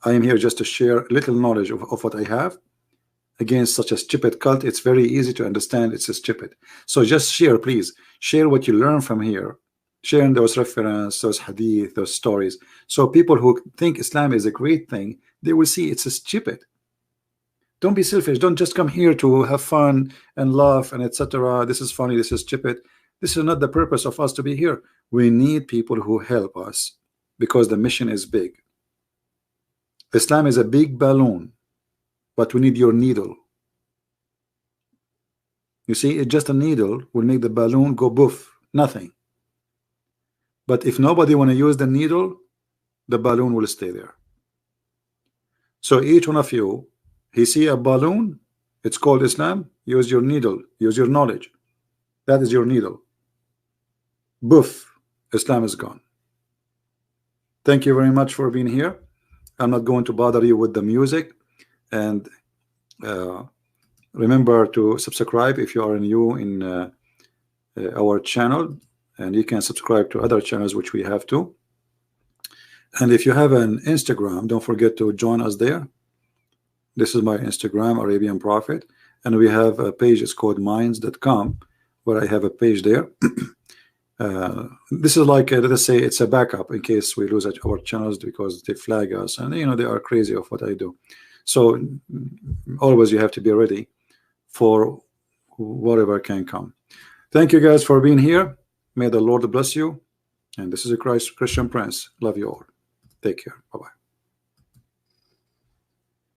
A: I am here just to share little knowledge of what I have. Against such a stupid cult, it's very easy to understand it's a stupid. So just share, please. Share what you learn from here. Sharing those references, those hadith, those stories. So people who think Islam is a great thing, they will see it's a stupid. Don't be selfish. Don't just come here to have fun and laugh and etc. This is funny. This is stupid. This is not the purpose of us to be here. We need people who help us because the mission is big. Islam is a big balloon, but we need your needle. You see, it's just a needle will make the balloon go boof, nothing. But if nobody want to use the needle, the balloon will stay there. So each one of you, he see a balloon, it's called Islam, use your needle, use your knowledge. That is your needle. Boof, Islam is gone. Thank you very much for being here. I'm not going to bother you with the music. And remember to subscribe if you are new in our channel, and you can subscribe to other channels which we have too. And if you have an Instagram, don't forget to join us there. This is my Instagram, Arabian Prophet, and we have a page. It's called minds.com, where I have a page there. This is like let's say it's a backup in case we lose our channels because they flag us, and they are crazy of what I do. So always you have to be ready for whatever can come. Thank you guys for being here. May the Lord bless you. And this is a Christian Prince. Love you all. Take care. Bye-bye.